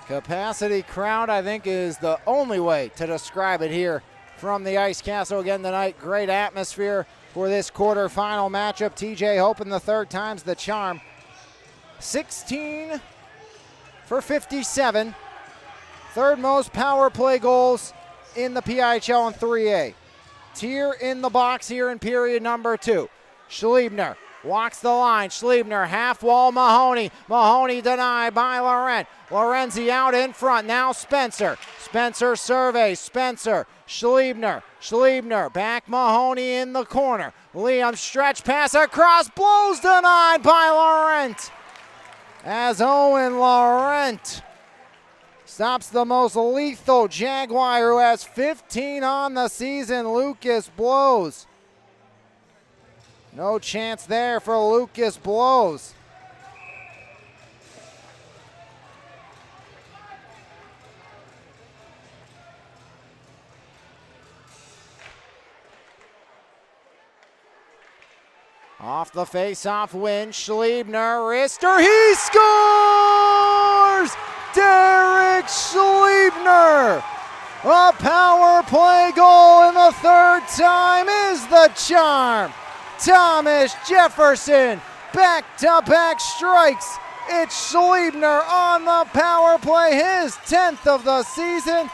Capacity crowd, I think, is the only way to describe it here from the Ice Castle again tonight. Great atmosphere for this quarterfinal matchup. TJ hoping the third time's the charm. 16 for 57. Third most power play goals in the PIHL and 3A. Tier in the box here in period number 2. Schliebner walks the line. Schliebner, half wall, Mahoney. Mahoney denied by Laurent. Lorenzi out in front. Now Spencer. Spencer surveys. Spencer. Schliebner. Schliebner. Back Mahoney in the corner. Liam stretch pass across. Blows denied by Laurent. As Owen Laurent stops the most lethal Jaguar, who has 15 on the season, Lucas Blows. No chance there for Lucas Blows. Off the face-off win, Schliebner, wrister, he scores! Derek Schliebner! A power play goal, and the third time is the charm. Thomas Jefferson, back-to-back strikes. It's Schliebner on the power play, his 10th of the season.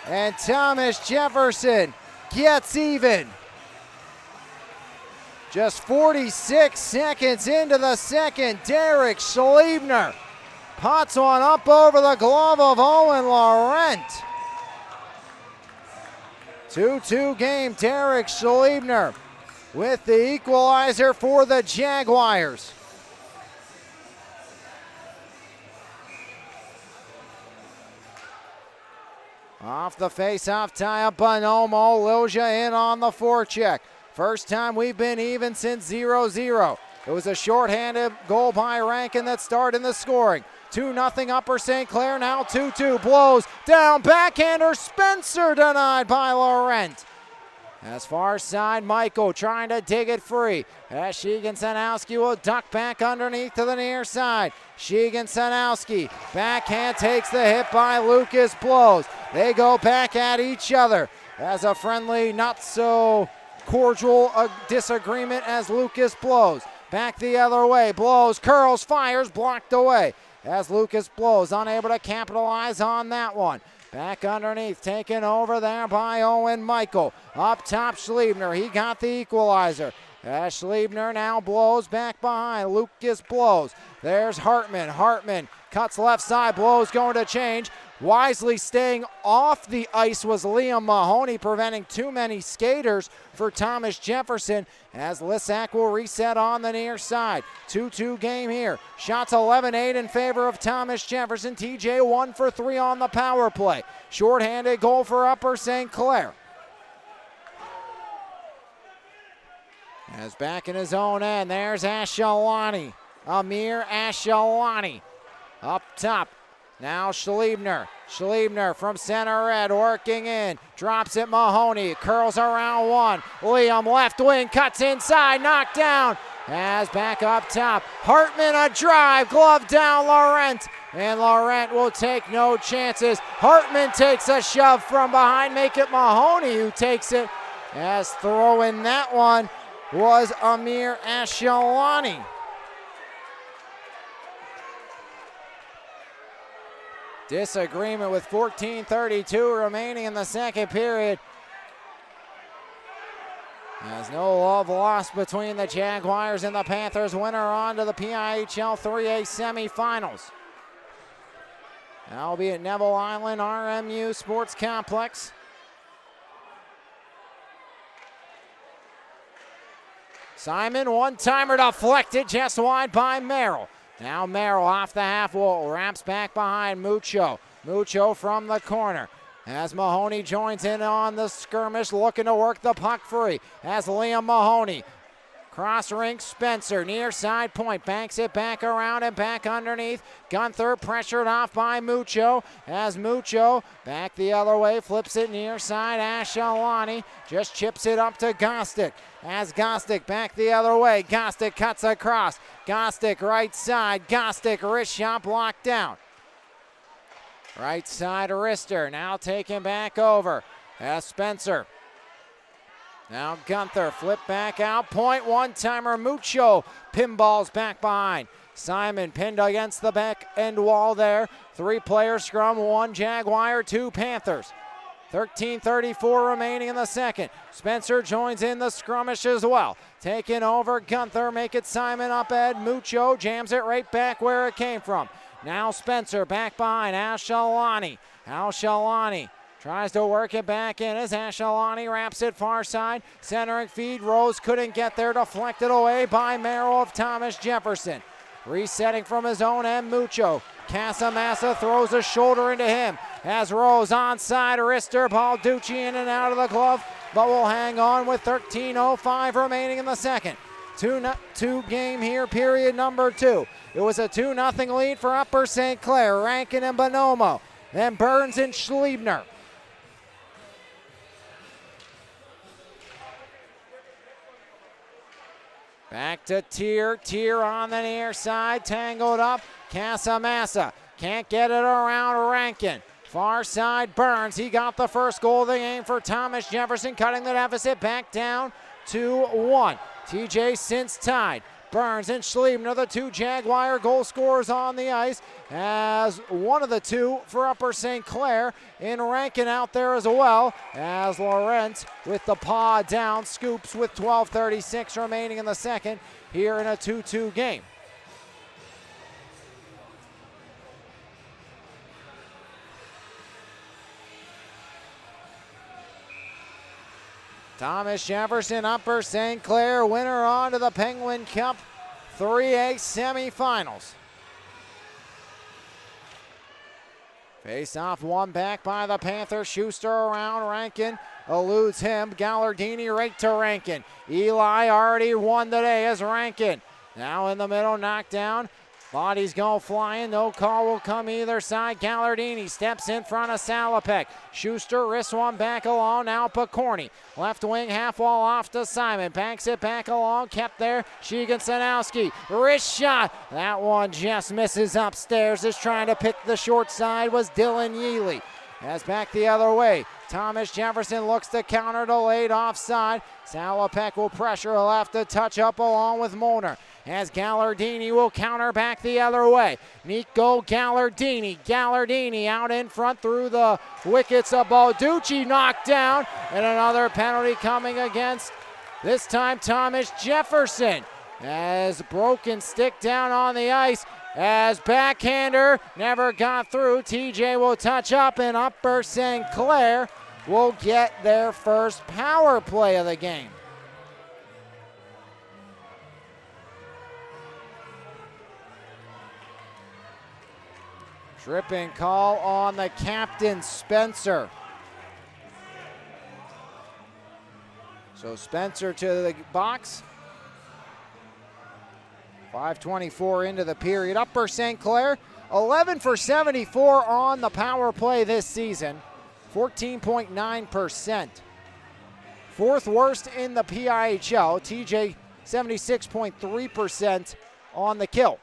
And Thomas Jefferson gets even. Just 46 seconds into the second, Derek Schliebner pots one up over the glove of Owen Laurent. 2-2 game, Derek Schliebner with the equalizer for the Jaguars. Off the face-off tie-up, Bonomo, Lilja in on the forecheck. First time we've been even since 0-0. It was a shorthanded goal by Rankin that started the scoring. 2-0 Upper St. Clair, now 2-2. Blows down, backhander, Spencer denied by Laurent. As far side, Michael trying to dig it free. As Sheegan-Sanowski will duck back underneath to the near side. Sheegan-Sanowski, backhand takes the hit by Lucas Blows. They go back at each other as a friendly, not so cordial disagreement as Lucas Blows. Back the other way, Blows, curls, fires, blocked away. As Lucas Blows unable to capitalize on that one. Back underneath, taken over there by Owen Michael. Up top, Schliebner, he got the equalizer. As Schliebner now Blows back behind, Lucas Blows. There's Hartman, Hartman cuts left side, Blows going to change. Wisely staying off the ice was Liam Mahoney, preventing too many skaters for Thomas Jefferson, as Lissack will reset on the near side. 2-2 game here. Shots 11-8 in favor of Thomas Jefferson. TJ 1 for 3 on the power play. Shorthanded goal for Upper St. Clair. As back in his own end, there's Ashelani. Amir Ashelani up top. Now Schliebner. Schliebner from center red, working in. Drops it Mahoney. Curls around one. Liam left wing, cuts inside, knocked down. As back up top. Hartman a drive, glove down Laurent. And Laurent will take no chances. Hartman takes a shove from behind. Make it Mahoney who takes it. As throwing that one was Amir Ashelani. Disagreement with 14:32 remaining in the second period. There's no love lost between the Jaguars and the Panthers. Winner on to the PIHL 3A semifinals. That'll be at Neville Island RMU Sports Complex. Simon, one-timer deflected just wide by Merrill. Now Merrill off the half wall, wraps back behind Mucho. Mucho from the corner. As Mahoney joins in on the skirmish, looking to work the puck free. As Liam Mahoney Cross rink, Spencer, near side point, banks it back around and back underneath. Gunther pressured off by Mucho, as Mucho back the other way, flips it near side. Ashalani just chips it up to Gostick, as Gostick back the other way. Gostick cuts across, Gostick right side, Gostick wrist shot blocked down. Right side wrister, now taken back over as Spencer. Now Gunther, flip back out, point, one-timer, Mucho pinballs back behind. Simon pinned against the back end wall there. 3-player scrum, 1 Jaguar, 2 Panthers. 13:34 remaining in the second. Spencer joins in the skirmish as well. Taking over Gunther, make it Simon up Ed. Mucho jams it right back where it came from. Now Spencer back behind Ashalani. Ashalani tries to work it back in as Ashalani wraps it far side. Centering feed, Rose couldn't get there, deflected away by Merrill of Thomas Jefferson. Resetting from his own end, Mucho. Casamassa throws a shoulder into him as Rose onside, wrister, Balducci in and out of the glove, but will hang on with 13:05 remaining in the second. 2 game here, period number 2. It was a 2-0 lead for Upper St. Clair, Rankin and Bonomo, then Burns and Schliebner. Back to Tier on the near side, tangled up, Casamassa can't get it around Rankin. Far side, Burns, he got the first goal of the game for Thomas Jefferson, cutting the deficit back down to 1. TJ since tied. Burns and Schliebner, the 2 Jaguar goal scorers on the ice, as one of the 2 for Upper St. Clair in Rankin out there as well, as Laurent with the paw down scoops with 12:36 remaining in the second here in a 2-2 game. Thomas Jefferson, Upper St. Clair, winner on to the Penguin Cup 3A semifinals. Face off, one back by the Panthers. Schuster around Rankin, eludes him. Gallardini right to Rankin. Eli already won today as Rankin. Now in the middle, knocked down. Bodies go flying, no call will come either side. Gallardini steps in front of Salopek. Schuster wrists one back along, now Picorni. Left wing half wall off to Simon. Banks it back along, kept there. Sheegan-Sanowski, wrist shot. That one just misses upstairs. Is trying to pick the short side was Dylan Yealy. As back the other way, Thomas Jefferson looks to counter, delayed offside. Salopek will pressure, he'll have to touch up along with Molnar. As Gallardini will counter back the other way. Nico Gallardini. Gallardini out in front through the wickets of Balducci, knocked down. And another penalty coming against, this time, Thomas Jefferson. As broken stick down on the ice. As backhander never got through. TJ will touch up and Upper St. Clair will get their first power play of the game. Tripping call on the captain, Spencer. So Spencer to the box. 5:24 into the period. Upper St. Clair, 11 for 74 on the power play this season, 14.9%. Fourth worst in the PIHL. TJ, 76.3% on the kill.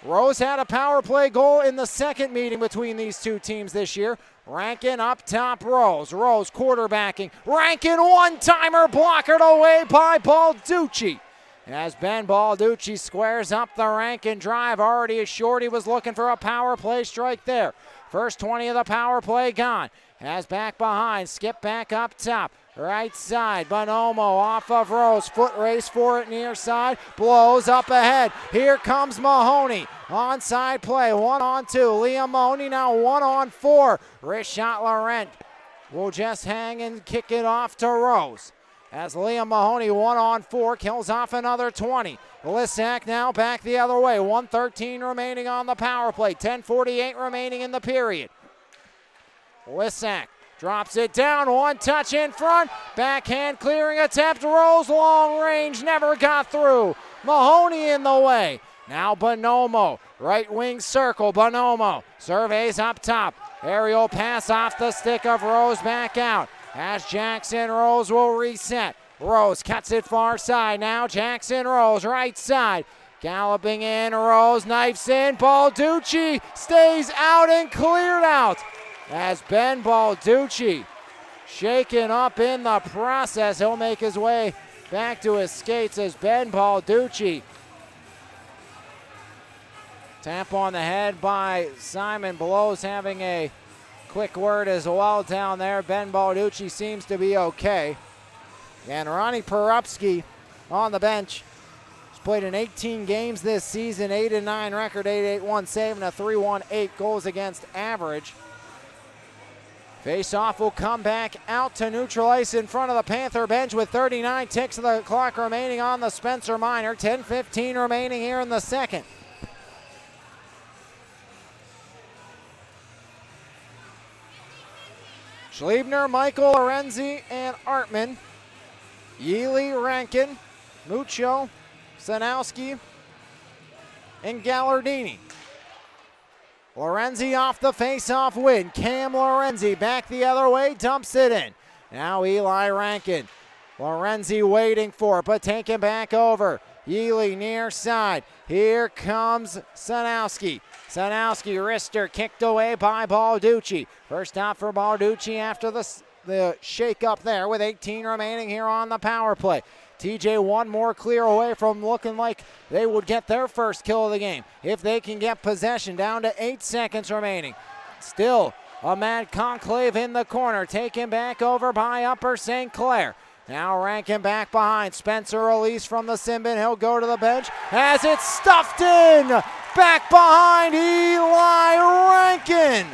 Rose had a power play goal in the second meeting between these two teams this year. Rankin up top, Rose. Rose quarterbacking. Rankin one-timer blockered away by Balducci. As Ben Balducci squares up the Rankin drive, already assured he was looking for a power play strike there. First 20 of the power play gone. As back behind, skip back up top. Right side, Bonomo off of Rose. Foot race for it near side. Blows up ahead. Here comes Mahoney. Onside play, 1-on-2. Liam Mahoney now 1-on-4. Wrist shot, Laurent will just hang and kick it off to Rose. As Liam Mahoney 1-on-4 kills off another 20. Lissack now back the other way. 1:13 remaining on the power play. 10:48 remaining in the period. Lissack Drops it down, one touch in front. Backhand clearing attempt, Rose long range, never got through. Mahoney in the way. Now Bonomo, right wing circle, Bonomo surveys up top. Aerial pass off the stick of Rose back out. As Jackson Rose will reset. Rose cuts it far side. Now Jackson Rose, right side. Galloping in, Rose knifes in. Balducci stays out and cleared out. As Ben Balducci shaken up in the process. He'll make his way back to his skates as Ben Balducci. Tap on the head by Simon Blows, having a quick word as well down there. Ben Balducci seems to be okay. And Ronnie Perupski on the bench. He's played in 18 games this season, 8-9 record, 8.81 save, and a 3.18 goals against average. Face-off will come back out to neutral ice in front of the Panther bench with 39 ticks of the clock remaining on the Spencer Minor. 10:15 remaining here in the second. Schliebner, Michael, Lorenzi, and Artman. Yealy, Rankin, Muccio, Sanowski, and Gallardini. Lorenzi off the face-off win. Cam Lorenzi back the other way, dumps it in. Now Eli Rankin. Lorenzi waiting for it, but taken back over. Yealy near side. Here comes Sanowski. Sanowski, wrister kicked away by Balducci. First stop for Balducci after the shake-up there with 18 remaining here on the power play. TJ one more clear away from looking like they would get their first kill of the game if they can get possession. Down to 8 seconds remaining. Still a mad conclave in the corner, taken back over by Upper St. Clair. Now Rankin back behind. Spencer release from the Simbin. He'll go to the bench as it's stuffed in. Back behind Eli Rankin.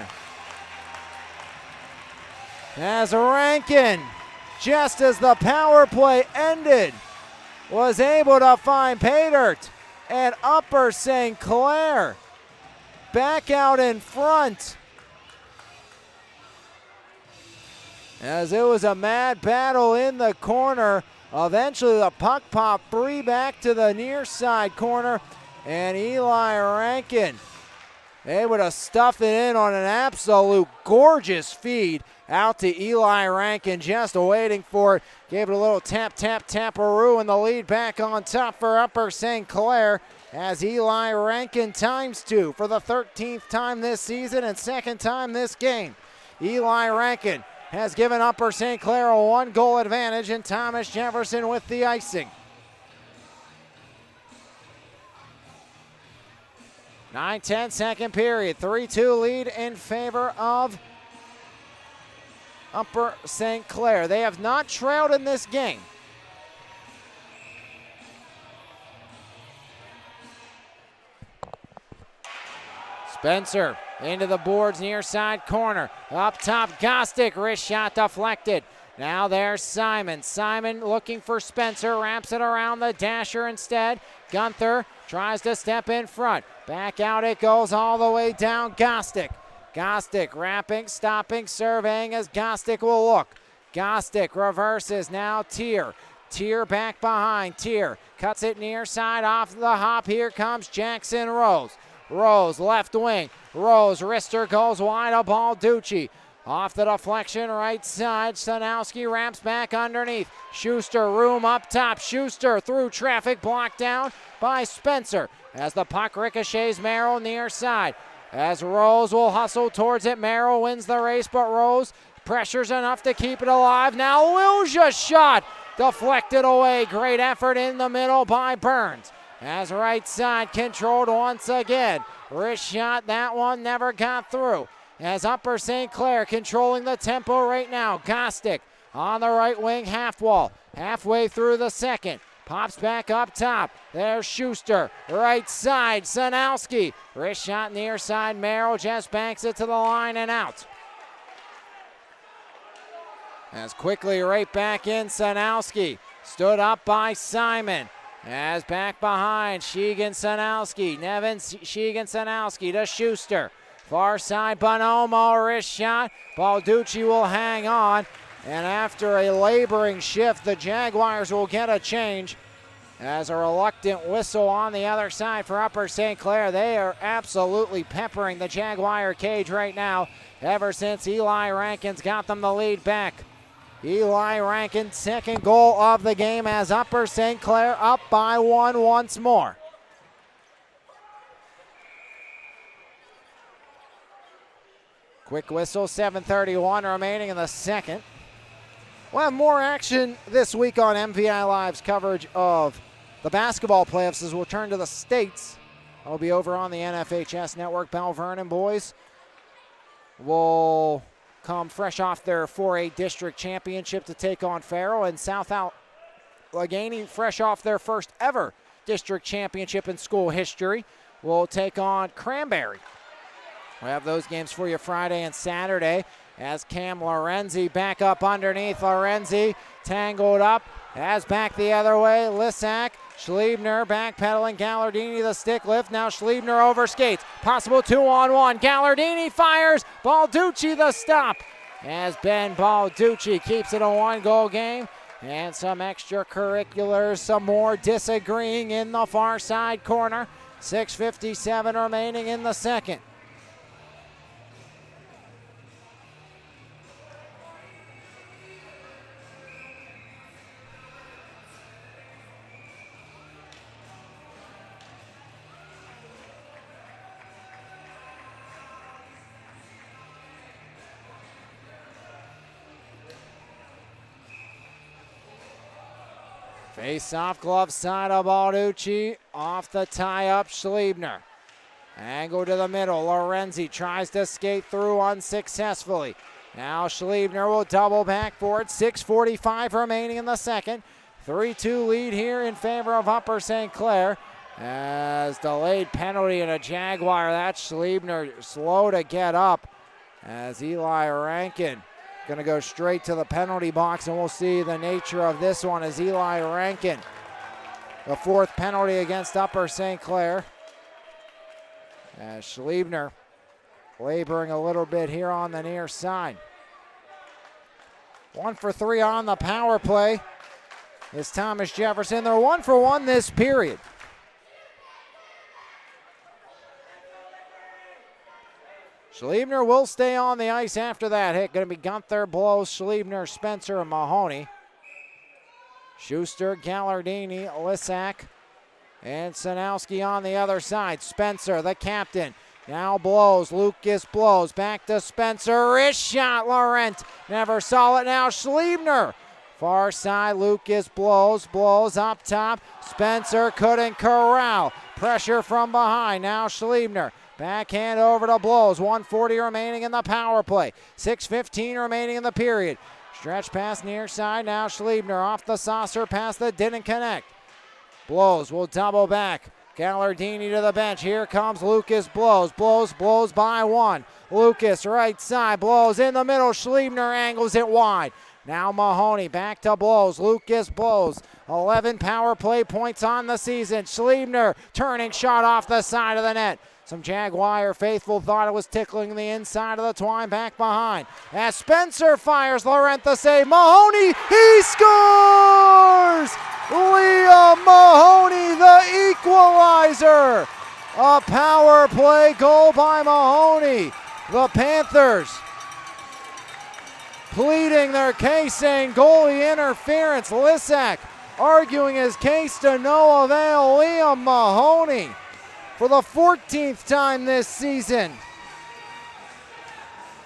As Rankin, just as the power play ended, was able to find Paydirt and Upper St. Clair back out in front. As it was a mad battle in the corner. Eventually the puck popped free back to the near side corner, and Eli Rankin able to stuff it in on an absolute gorgeous feed out to Eli Rankin, just waiting for it. Gave it a little tap, tap, taparoo, and the lead back on top for Upper St. Clair as Eli Rankin ×2 for the 13th time this season and second time this game. Eli Rankin has given Upper St. Clair a 1-goal advantage, and Thomas Jefferson with the icing. 9-10 second period, 3-2 lead in favor of Upper St. Clair. They have not trailed in this game. Spencer into the boards, near side corner. Up top, Gostick, wrist shot deflected. Now there's Simon. Simon looking for Spencer, wraps it around the dasher instead. Gunther tries to step in front. Back out it goes all the way down, Gostick. Gostick wrapping, stopping, surveying as Gostick will look. Gostick reverses, now Tier. Tier back behind, Tier cuts it near side off the hop. Here comes Jackson Rose. Rose, left wing. Rose, wrister goes wide of Balducci. Off the deflection, right side. Sanowski ramps back underneath. Schuster, room up top. Schuster through traffic, blocked down by Spencer. As the puck ricochets, Merrill near side. As Rose will hustle towards it. Merrill wins the race, but Rose pressures enough to keep it alive. Now Wilja's shot deflected away. Great effort in the middle by Burns. As right side controlled once again. Wrist shot, that one never got through. As Upper St. Clair controlling the tempo right now. Gostick on the right wing, half wall. Halfway through the second. Pops back up top. There's Schuster. Right side, Sanowski. Wrist shot near side. Merrill just banks it to the line and out. As quickly right back in, Sanowski. Stood up by Simon. As back behind, Sheegan Sanowski. Nevin Sheegan Sanowski to Schuster. Far side, Bonomo, wrist shot. Balducci will hang on. And after a laboring shift, the Jaguars will get a change. As a reluctant whistle on the other side for Upper St. Clair. They are absolutely peppering the Jaguar cage right now ever since Eli Rankin's got them the lead back. Eli Rankin, second goal of the game as Upper St. Clair up by one once more. Quick whistle, 7:31 remaining in the second. We'll have more action this week on MVI Live's coverage of the basketball playoffs as we'll turn to the States. I'll be over on the NFHS network. Bell Vernon boys will come fresh off their 4A district championship to take on Farrell, and South Allegheny, fresh off their first ever district championship in school history, will take on Cranberry. We have those games for you Friday and Saturday as Cam Lorenzi back up underneath. Lorenzi tangled up, as back the other way. Lissack, Schliebner backpedaling. Gallardini the stick lift. Now Schliebner over skates. Possible 2-on-1. Gallardini fires. Balducci the stop. As Ben Balducci keeps it a one-goal game. And some extracurriculars, some more disagreeing in the far side corner. 6:57 remaining in the second. Face-off, glove side of Balducci. Off the tie-up, Schliebner. Angle to the middle. Lorenzi tries to skate through unsuccessfully. Now Schliebner will double back for it. 6:45 remaining in the second. 3-2 lead here in favor of Upper St. Clair. As delayed penalty and a Jaguar. That's Schliebner slow to get up. As Eli Rankin going to go straight to the penalty box, and we'll see the nature of this one as Eli Rankin. The fourth penalty against Upper St. Clair. As Schliebner laboring a little bit here on the near side. 1 for 3 on the power play is Thomas Jefferson. They're 1 for 1 this period. Schliebner will stay on the ice after that hit. Going to be Gunther, Blows, Schliebner, Spencer, and Mahoney. Schuster, Gallardini, Lissack, and Sanowski on the other side. Spencer, the captain. Now Blows, Lucas Blows, back to Spencer. Wrist shot, Laurent. Never saw it. Now Schliebner. Far side, Lucas Blows up top. Spencer couldn't corral. Pressure from behind. Now Schliebner. Backhand over to Blows. 1:40 remaining in the power play. 6:15 remaining in the period. Stretch pass near side. Now Schliebner off the saucer pass that didn't connect. Blows will double back. Gallardini to the bench. Here comes Lucas Blows. Blows by one. Lucas right side. Blows in the middle. Schliebner angles it wide. Now Mahoney back to Blows. Lucas Blows. 11 power play points on the season. Schliebner turning shot off the side of the net. Some Jaguar faithful thought it was tickling the inside of the twine, back behind. As Spencer fires, Laurent the save. Mahoney, he scores! Liam Mahoney, the equalizer. A power play goal by Mahoney. The Panthers pleading their case, saying goalie interference. Lissack arguing his case to no avail. Liam Mahoney, for the 14th time this season,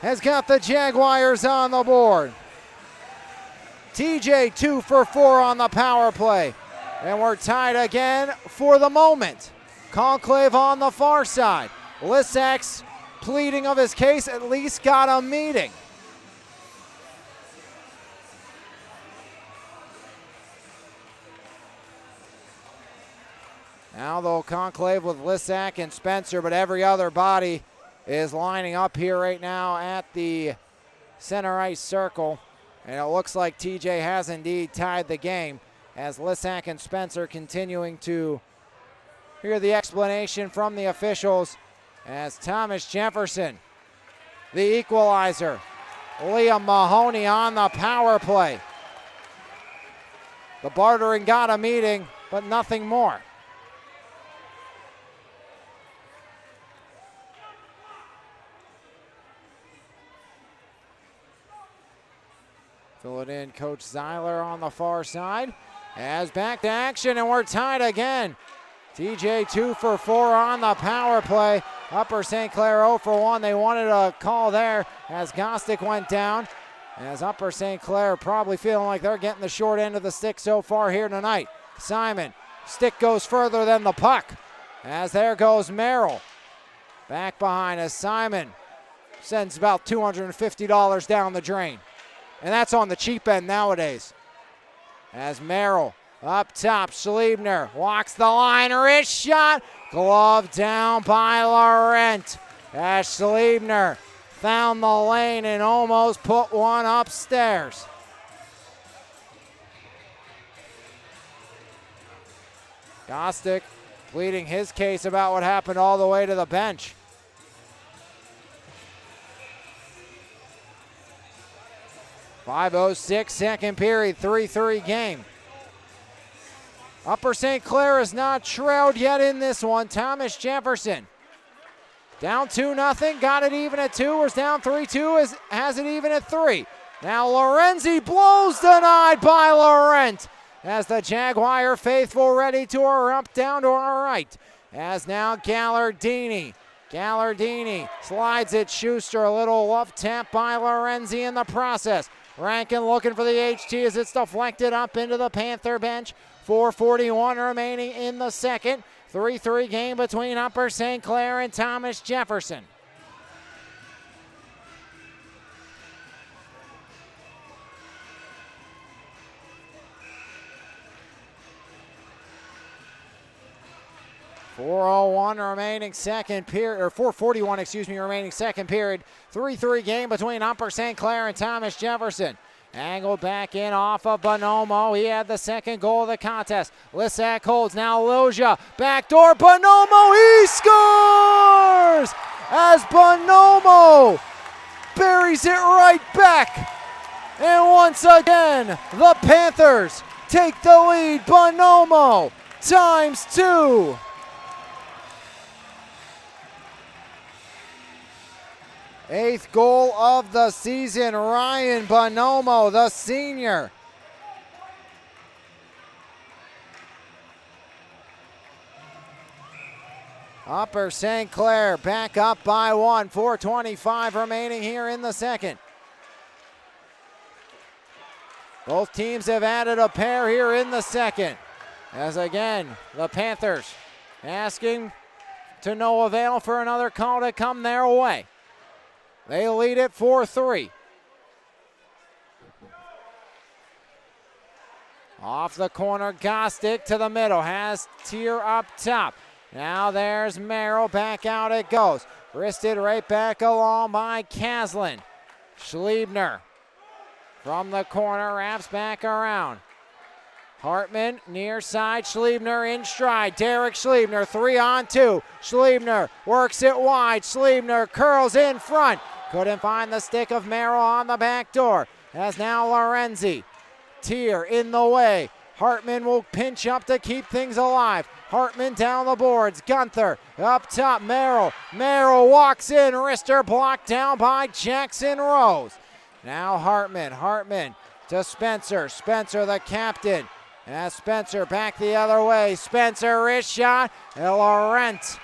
has got the Jaguars on the board. TJ 2 for 4 on the power play. And we're tied again for the moment. Conclave on the far side. Lissack's pleading of his case at least got a meeting. Now they'll conclave with Lissack and Spencer, but every other body is lining up here right now at the center ice circle. And it looks like TJ has indeed tied the game as Lissack and Spencer continuing to hear the explanation from the officials as Thomas Jefferson, the equalizer. Liam Mahoney on the power play. The bartering got a meeting, but nothing more. Fill it in, Coach Zeiler on the far side. As back to action, and we're tied again. TJ 2 for 4 on the power play. Upper St. Clair 0 for 1. They wanted a call there as Gostick went down. As Upper St. Clair probably feeling like they're getting the short end of the stick so far here tonight. Simon, stick goes further than the puck. As there goes Merrill. Back behind as Simon sends about $250 down the drain. And that's on the cheap end nowadays. As Merrill up top, Schliebner walks the line, wrist shot, glove down by Laurent. As Schliebner found the lane and almost put one upstairs. Gostick pleading his case about what happened all the way to the bench. .506 second period, 3-3 game. Upper St. Clair is not trailed yet in this one. Thomas Jefferson down 2-0, got it even at 2, was down 3-2, has it even at 3. Now Lorenzi blows denied by Laurent as the Jaguar faithful ready to erupt down to our right. As now Gallardini slides it, Schuster, a little love tap by Lorenzi in the process. Rankin looking for the HT as it's deflected up into the Panther bench. 4:41 remaining in the second. 3-3 game between Upper St. Clair and Thomas Jefferson. .401 remaining second period, or 4:41, remaining second period. 3-3 game between Upper St. Clair and Thomas Jefferson. Angled back in off of Bonomo. He had the second goal of the contest. Lissac holds, now Loja. Backdoor, Bonomo, he scores! As Bonomo buries it right back. And once again, the Panthers take the lead. Bonomo ×2. Eighth goal of the season, Ryan Bonomo, the senior. Upper St. Clair back up by 1, 4:25 remaining here in the second. Both teams have added a pair here in the second. As again, the Panthers asking to no avail for another call to come their way. They lead it 4-3. Off the corner, Gostick to the middle, has Tier up top. Now there's Merrill, back out it goes. Wristed right back along by Caslin. Schliebner from the corner, wraps back around. Hartman near side, Schliebner in stride. Derek Schliebner, 3-on-2. Schliebner works it wide. Schliebner curls in front. Couldn't find the stick of Merrill on the back door. As now Lorenzi. Tier in the way. Hartman will pinch up to keep things alive. Hartman down the boards. Gunther up top. Merrill. Merrill walks in. Wrister blocked down by Jackson Rose. Now Hartman. Hartman to Spencer. Spencer the captain. As Spencer back the other way. Spencer wrist shot. And Laurent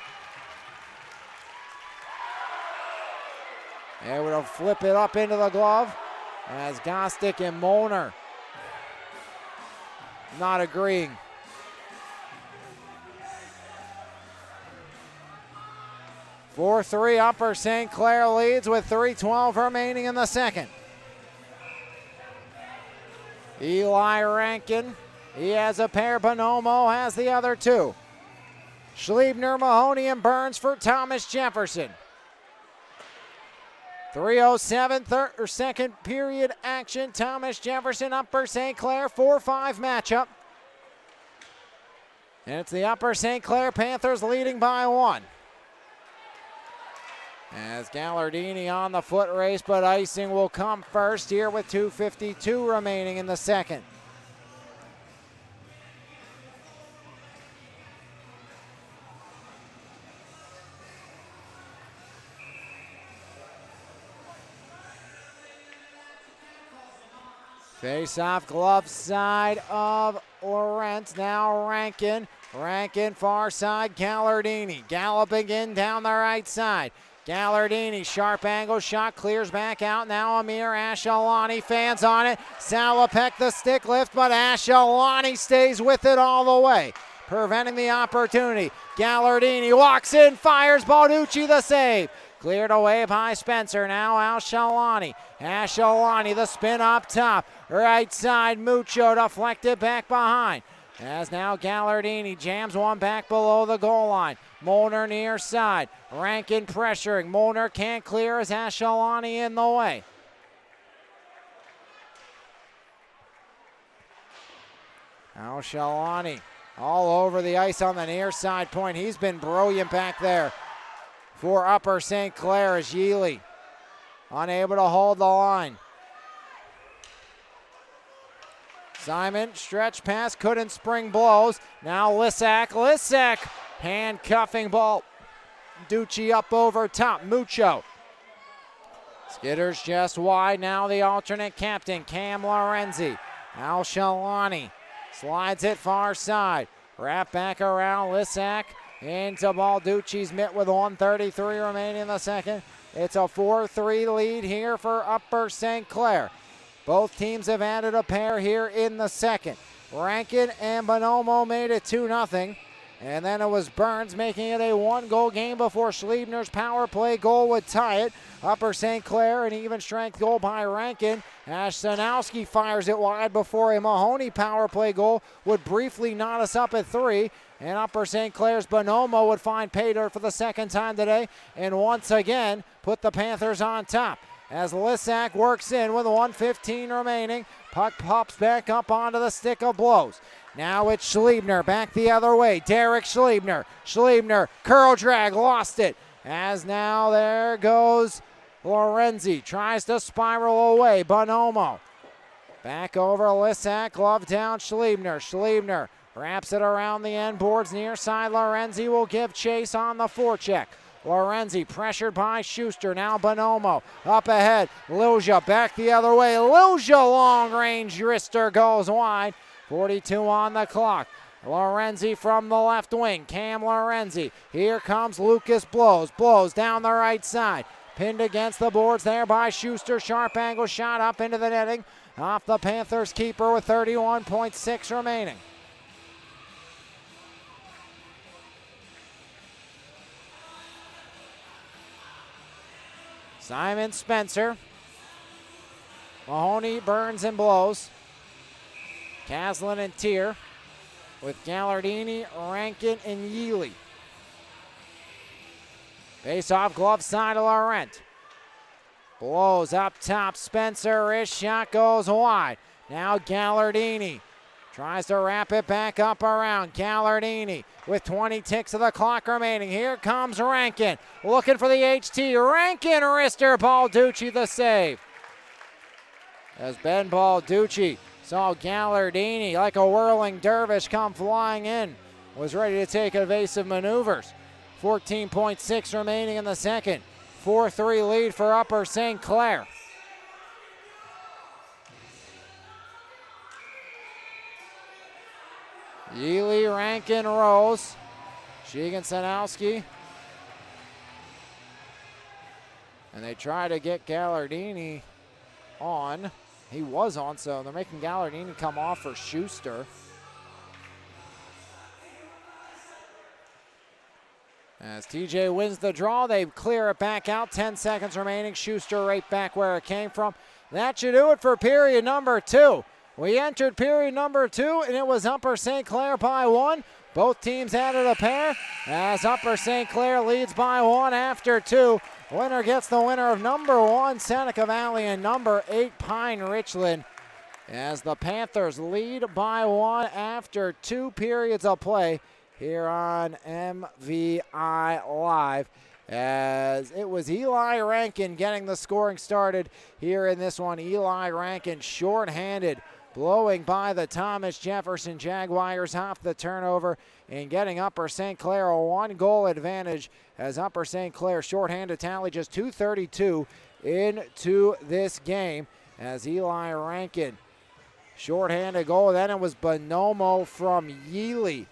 able to flip it up into the glove. As Gostick and Molnar not agreeing. .4-3 Upper St. Clair leads with 3:12 remaining in the second. Eli Rankin, he has a pair. Bonomo has the other two. Schliebner, Mahoney, and Burns for Thomas Jefferson. 3:07 second period action. Thomas Jefferson, Upper St. Clair, 4-5 matchup. And it's the Upper St. Clair Panthers leading by 1. As Gallardini on the foot race, but icing will come first here with 2:52 remaining in the second. Face-off glove side of Lawrence. Now Rankin. Rankin far side, Gallardini. Galloping in down the right side. Gallardini, sharp angle shot, clears back out. Now Amir Ashalani, fans on it. Salopek the stick lift, but Ashalani stays with it all the way, preventing the opportunity. Gallardini walks in, fires, Balducci the save. Cleared away by Spencer. Now Ashalani. Ashalani, the spin up top. Right side, Mucho deflected back behind. As now Gallardini jams one back below the goal line. Molnar near side. Rankin pressuring. Molnar can't clear as Ashalani in the way. Ashalani all over the ice on the near side point. He's been brilliant back there for Upper St. Clair as Yealy unable to hold the line. Simon, stretch pass, couldn't spring blows. Now Lissack, handcuffing ball. Ducci up over top, Mucho. Skitters just wide, now the alternate captain, Cam Lorenzi. Ashalani slides it far side. Wrap back around, Lissack into Balducci's mitt with 1:33 remaining in the second. It's a 4-3 lead here for Upper St. Clair. Both teams have added a pair here in the second. Rankin and Bonomo made it 2-0. And then it was Burns making it a one-goal game before Schliebner's power play goal would tie it. Upper St. Clair, an even strength goal by Rankin. Ash Sanowski fires it wide before a Mahoney power play goal would briefly knot us up at 3. And Upper St. Clair's Bonomo would find pay dirt for the second time today and once again put the Panthers on top. As Lissack works in with 1:15 remaining, puck pops back up onto the stick of blows. Now it's Schliebner back the other way. Derek Schliebner. Schliebner, curl drag, lost it. As now there goes Lorenzi. Tries to spiral away. Bonomo. Back over Lissack, glove down Schliebner. Schliebner wraps it around the end boards near side. Lorenzi will give chase on the forecheck. Lorenzi pressured by Schuster. Now Bonomo up ahead. Luja back the other way. Luja long range wrister goes wide. 42 on the clock. Lorenzi from the left wing. Cam Lorenzi. Here comes Lucas Blows. Blows down the right side. Pinned against the boards there by Schuster. Sharp angle shot up into the netting. Off the Panthers keeper with 31.6 remaining. Simon Spencer. Mahoney, Burns, and Blows. Caslin and Tier with Gallardini, Rankin, and Yealy. Face-off glove side of Laurent. Blows up top, Spencer, his shot goes wide. Now Gallardini tries to wrap it back up around. Gallardini with 20 ticks of the clock remaining. Here comes Rankin, looking for the HT. Rankin, wrister, Balducci the save. As Ben Balducci saw Gallardini like a whirling dervish come flying in, was ready to take evasive maneuvers. 14.6 remaining in the second. 4-3 lead for Upper St. Clair. Yealy, Rankin, Rose. Sheegan, Sanowski. And they try to get Gallardini on. He was on, so they're making Gallardini come off for Schuster. As TJ wins the draw, they clear it back out. 10 seconds remaining. Schuster right back where it came from. That should do it for period number 2. We entered period number 2, and it was Upper St. Clair by 1. Both teams added a pair as Upper St. Clair leads by 1 after 2. Winner gets the winner of number 1, Seneca Valley, and number 8, Pine Richland, as the Panthers lead by 1 after 2 periods of play here on MVI Live. as it was Eli Rankin getting the scoring started here in this one. Eli Rankin shorthanded, blowing by the Thomas Jefferson Jaguars off the turnover and getting Upper St. Clair a 1-goal advantage as Upper St. Clair shorthanded tally just 2:32 into this game as Eli Rankin shorthanded goal. Then it was Bonomo from Yealy,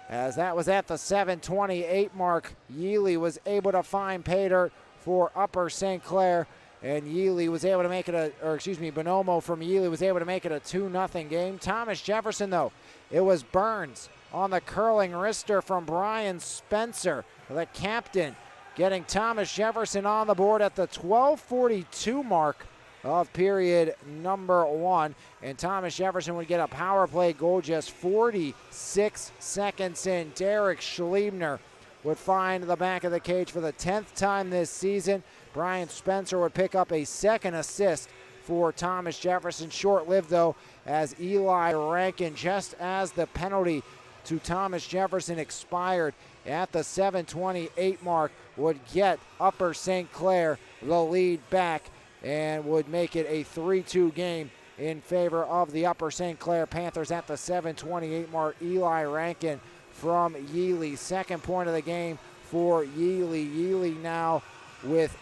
as that was at the 7:28 mark. Yealy was able to find pay dirt for Upper St. Clair, and Yealy was able to make it Bonomo from Yealy was able to make it a 2-0 game. Thomas Jefferson, though, it was Burns on the curling wrister from Brian Spencer, the captain, getting Thomas Jefferson on the board at the 12:42 mark of period number 1. And Thomas Jefferson would get a power play goal just 46 seconds in. Derek Schliebner would find the back of the cage for the 10th time this season. Brian Spencer would pick up a second assist for Thomas Jefferson. Short-lived, though, as Eli Rankin, just as the penalty to Thomas Jefferson expired at the 7:28 mark, would get Upper St. Clair the lead back and would make it a 3-2 game in favor of the Upper St. Clair Panthers at the 7:28 mark. Eli Rankin from Yealy, second point of the game for Yealy. Yealy now with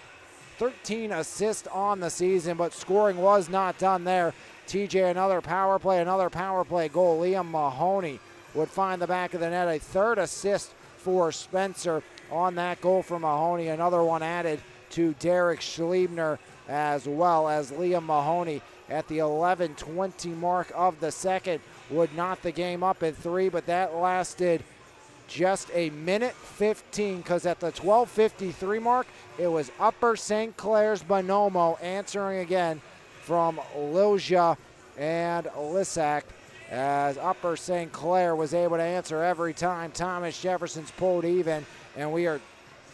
13 assists on the season, but scoring was not done there. TJ, another power play goal. Liam Mahoney would find the back of the net, a third assist for Spencer on that goal from Mahoney. Another one added to Derek Schliebner, as well as Liam Mahoney at the 11:20 mark of the second would knot the game up at 3, but that lasted just a minute 15, because at the 12:53 mark, it was Upper St. Clair's Bonomo answering again from Lilja and Lissack, as Upper St. Clair was able to answer every time. Thomas Jefferson's pulled even, and we are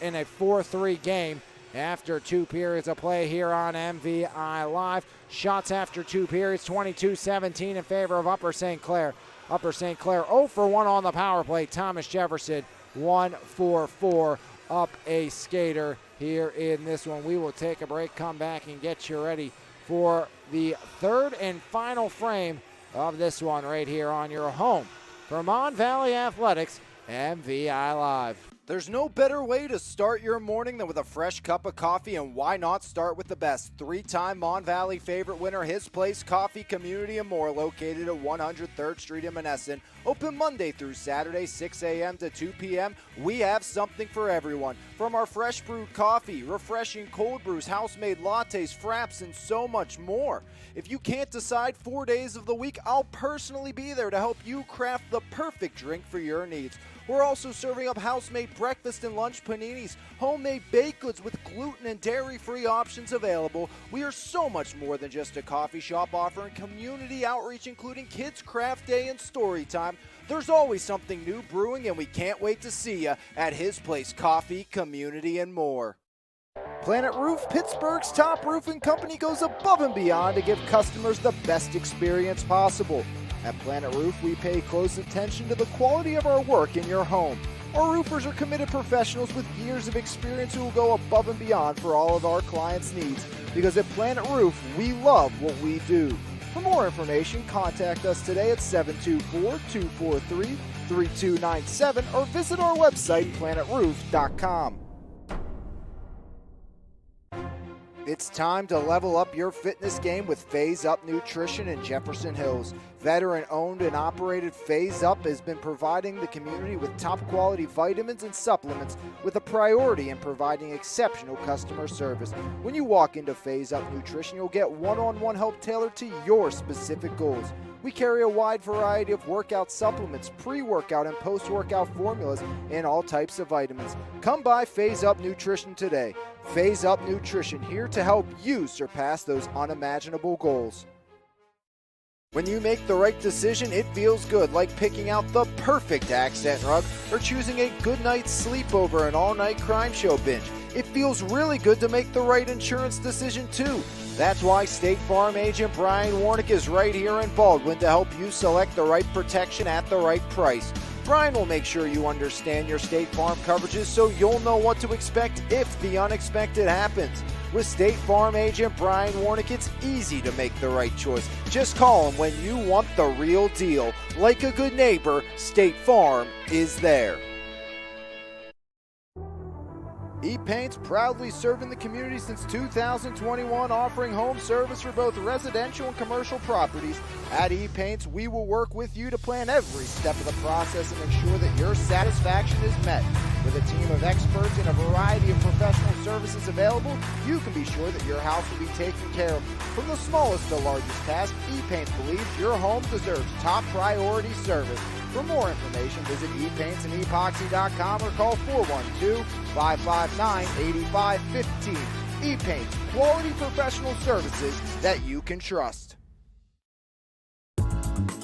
in a 4-3 game after 2 periods of play here on MVI Live. Shots after 2 periods, 22-17 in favor of Upper St. Clair. Upper St. Clair 0 for 1 on the power play. Thomas Jefferson 1 for 4 up a skater here in this one. We will take a break, come back, and get you ready for the third and final frame of this one right here on your home for Mon Valley Athletics, MVI Live. There's no better way to start your morning than with a fresh cup of coffee, and why not start with the best? 3-time Mon Valley favorite winner, His Place Coffee Community and More, located at 103rd Street in Monessen. Open Monday through Saturday, 6 a.m. to 2 p.m. We have something for everyone. From our fresh brewed coffee, refreshing cold brews, house-made lattes, fraps, and so much more. If you can't decide 4 days of the week, I'll personally be there to help you craft the perfect drink for your needs. We're also serving up house-made breakfast and lunch paninis, homemade baked goods with gluten and dairy-free options available. We are so much more than just a coffee shop, offering community outreach, including Kids Craft Day and Story Time. There's always something new brewing, and we can't wait to see you at His Place Coffee, Community, and More. Planet Roof, Pittsburgh's top roofing company, goes above and beyond to give customers the best experience possible. At Planet Roof, we pay close attention to the quality of our work in your home. Our roofers are committed professionals with years of experience who will go above and beyond for all of our clients' needs, because at Planet Roof, we love what we do. For more information, contact us today at 724-243-3297 or visit our website, planetroof.com. It's time to level up your fitness game with Phase Up Nutrition in Jefferson Hills. Veteran-owned and operated Phase Up has been providing the community with top-quality vitamins and supplements with a priority in providing exceptional customer service. When you walk into Phase Up Nutrition, you'll get one-on-one help tailored to your specific goals. We carry a wide variety of workout supplements, pre-workout and post-workout formulas, and all types of vitamins. Come by Phase Up Nutrition today. Phase Up Nutrition, here to help you surpass those unimaginable goals. When you make the right decision, it feels good, like picking out the perfect accent rug or choosing a good night's sleep over an all-night crime show binge. It feels really good to make the right insurance decision too. That's why State Farm agent Brian Warnick is right here in Baldwin to help you select the right protection at the right price. Brian will make sure you understand your State Farm coverages so you'll know what to expect if the unexpected happens. With State Farm agent Brian Warnick, it's easy to make the right choice. Just call him when you want the real deal. Like a good neighbor, State Farm is there. E-Paint's proudly serving the community since 2021, offering home service for both residential and commercial properties. At E-Paint's, we will work with you to plan every step of the process and ensure that your satisfaction is met. With a team of experts and a variety of professional services available, you can be sure that your house will be taken care of. From the smallest to largest task, E-Paint's believes your home deserves top priority service. For more information, visit epaintsandEpoxy.com or call 412-559-8515. E-Paints, quality professional services that you can trust.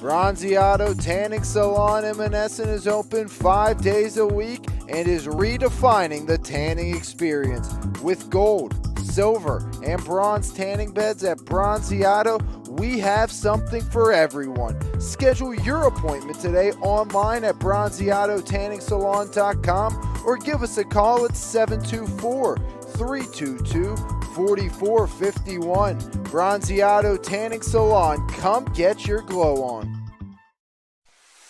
Bronzeado Tanning Salon in Menneson is open 5 days a week and is redefining the tanning experience. With gold, silver, and bronze tanning beds at Bronzeado, we have something for everyone. Schedule your appointment today online at bronzeadotanningsalon.com or give us a call at 724-322-4451. Bronzeado Tanning Salon, come get your glow on.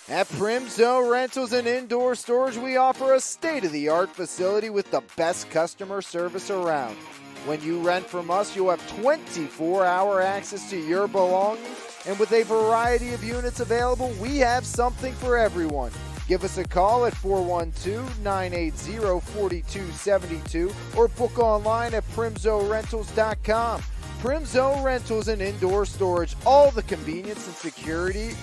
At Primzo Rentals and Indoor Storage, we offer a state-of-the-art facility with the best customer service around. When you rent from us, you'll have 24-hour access to your belongings, and with a variety of units available, we have something for everyone. Give us a call at 412-980-4272 or book online at primzorentals.com. Primzo Rentals and Indoor Storage, all the convenience and security.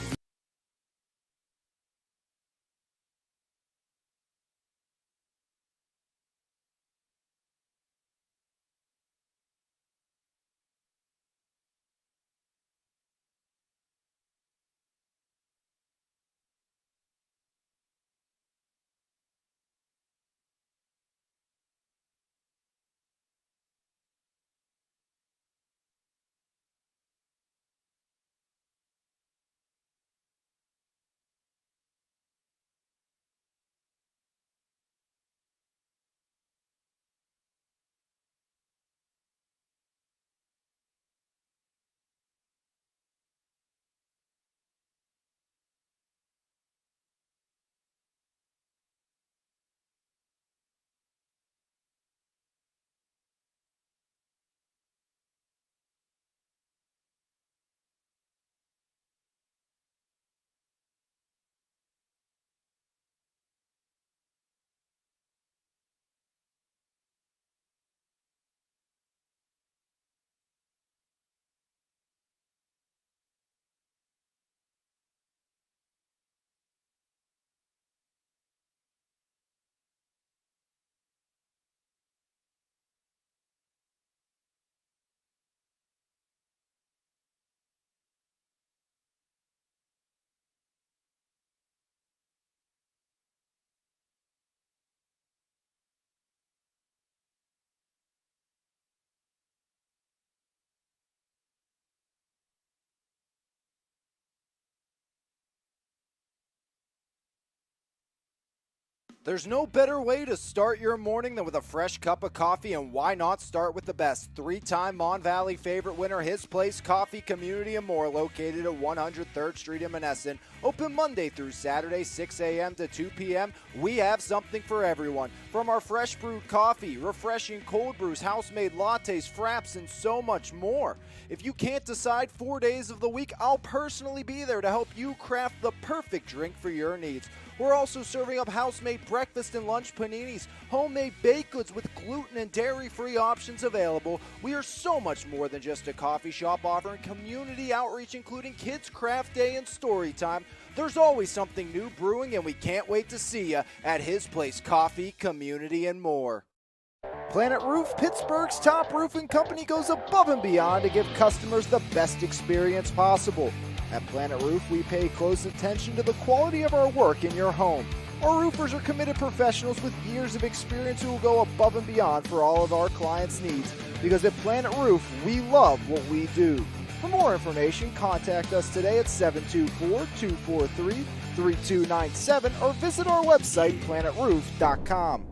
There's no better way to start your morning than with a fresh cup of coffee, and why not start with the best? Three-time Mon Valley favorite winner, His Place Coffee Community and More, located at 103rd Street in Menneson. Open Monday through Saturday, 6 a.m. to 2 p.m. We have something for everyone. From our fresh brewed coffee, refreshing cold brews, house-made lattes, fraps, and so much more. If you can't decide 4 days of the week, I'll personally be there to help you craft the perfect drink for your needs. We're also serving up house-made breakfast and lunch paninis, homemade baked goods with gluten and dairy-free options available. We are so much more than just a coffee shop, offering community outreach, including Kids Craft Day and Story Time. There's always something new brewing, and we can't wait to see you at His Place Coffee, Community, and More. Planet Roof, Pittsburgh's top roofing company, goes above and beyond to give customers the best experience possible. At Planet Roof, we pay close attention to the quality of our work in your home. Our roofers are committed professionals with years of experience who will go above and beyond for all of our clients' needs. Because at Planet Roof, we love what we do. For more information, contact us today at 724-243-3297 or visit our website, planetroof.com.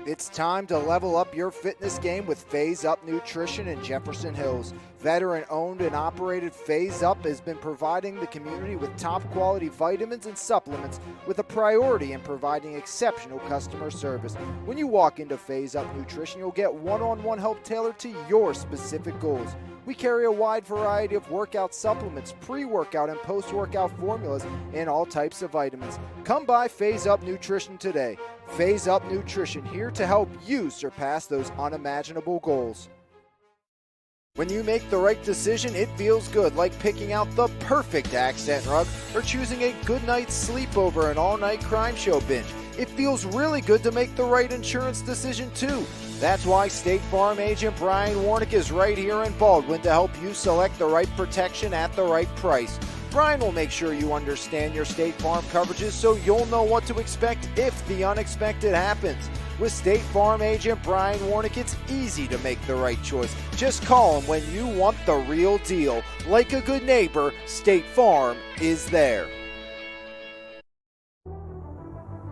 It's time to level up your fitness game with Phase Up Nutrition in Jefferson Hills. Veteran-owned and operated Phase Up has been providing the community with top-quality vitamins and supplements with a priority in providing exceptional customer service. When you walk into Phase Up Nutrition, you'll get one-on-one help tailored to your specific goals. We carry a wide variety of workout supplements, pre-workout and post-workout formulas, and all types of vitamins. Come by Phase Up Nutrition today. Phase Up Nutrition, here to help you surpass those unimaginable goals. When you make the right decision, it feels good, like picking out the perfect accent rug or choosing a good night's sleep over an all-night crime show binge. It feels really good to make the right insurance decision too. That's why State Farm agent Brian Warnick is right here in Baldwin to help you select the right protection at the right price. Brian will make sure you understand your State Farm coverages so you'll know what to expect if the unexpected happens. With State Farm agent Brian Warnick, it's easy to make the right choice. Just call him when you want the real deal. Like a good neighbor, State Farm is there.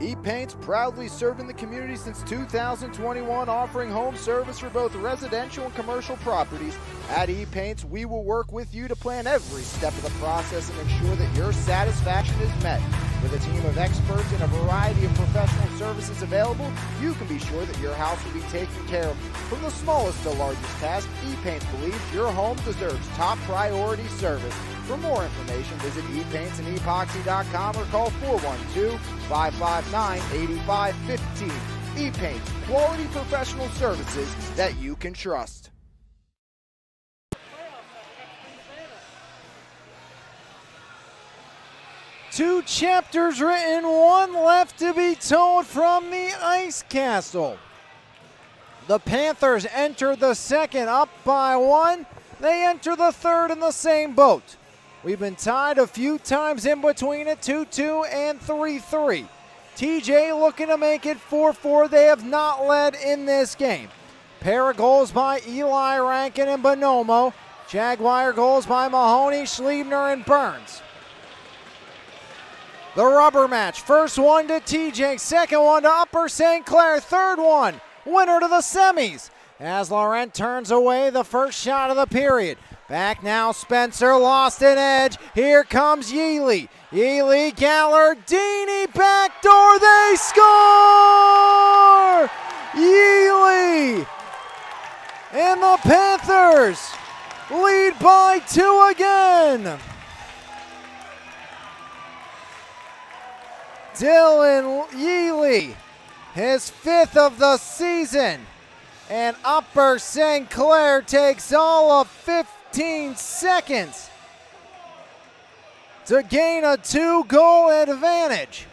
E-Paint's proudly serving the community since 2021, offering home service for both residential and commercial properties. At E-Paint's, we will work with you to plan every step of the process and ensure that your satisfaction is met. With a team of experts and a variety of professional services available, you can be sure that your house will be taken care of. From the smallest to largest task, E-Paints believes your home deserves top priority service. For more information, visit epaintsandEpoxy.com or call 412-559-8515. E-Paints, quality professional services that you can trust. Two chapters written, one left to be told from the Ice Castle. The Panthers enter the second up by one. They enter the third in the same boat. We've been tied a few times in between it, 2-2 and 3-3. TJ looking to make it 4-4. They have not led in this game. Pair of goals by Eli Rankin and Bonomo. Jaguar goals by Mahoney, Schliebner, and Burns. The rubber match. First one to TJ, second one to Upper St. Clair, third one, winner to the semis. As Laurent turns away the first shot of the period. Back now, Spencer lost an edge. Here comes Yealy. Yealy, Gallardini, backdoor, they score! Yealy! And the Panthers lead by 2 again. Dylan Yealy, his 5th of the season. And Upper St. Clair takes all of 15 seconds to gain a 2-goal advantage.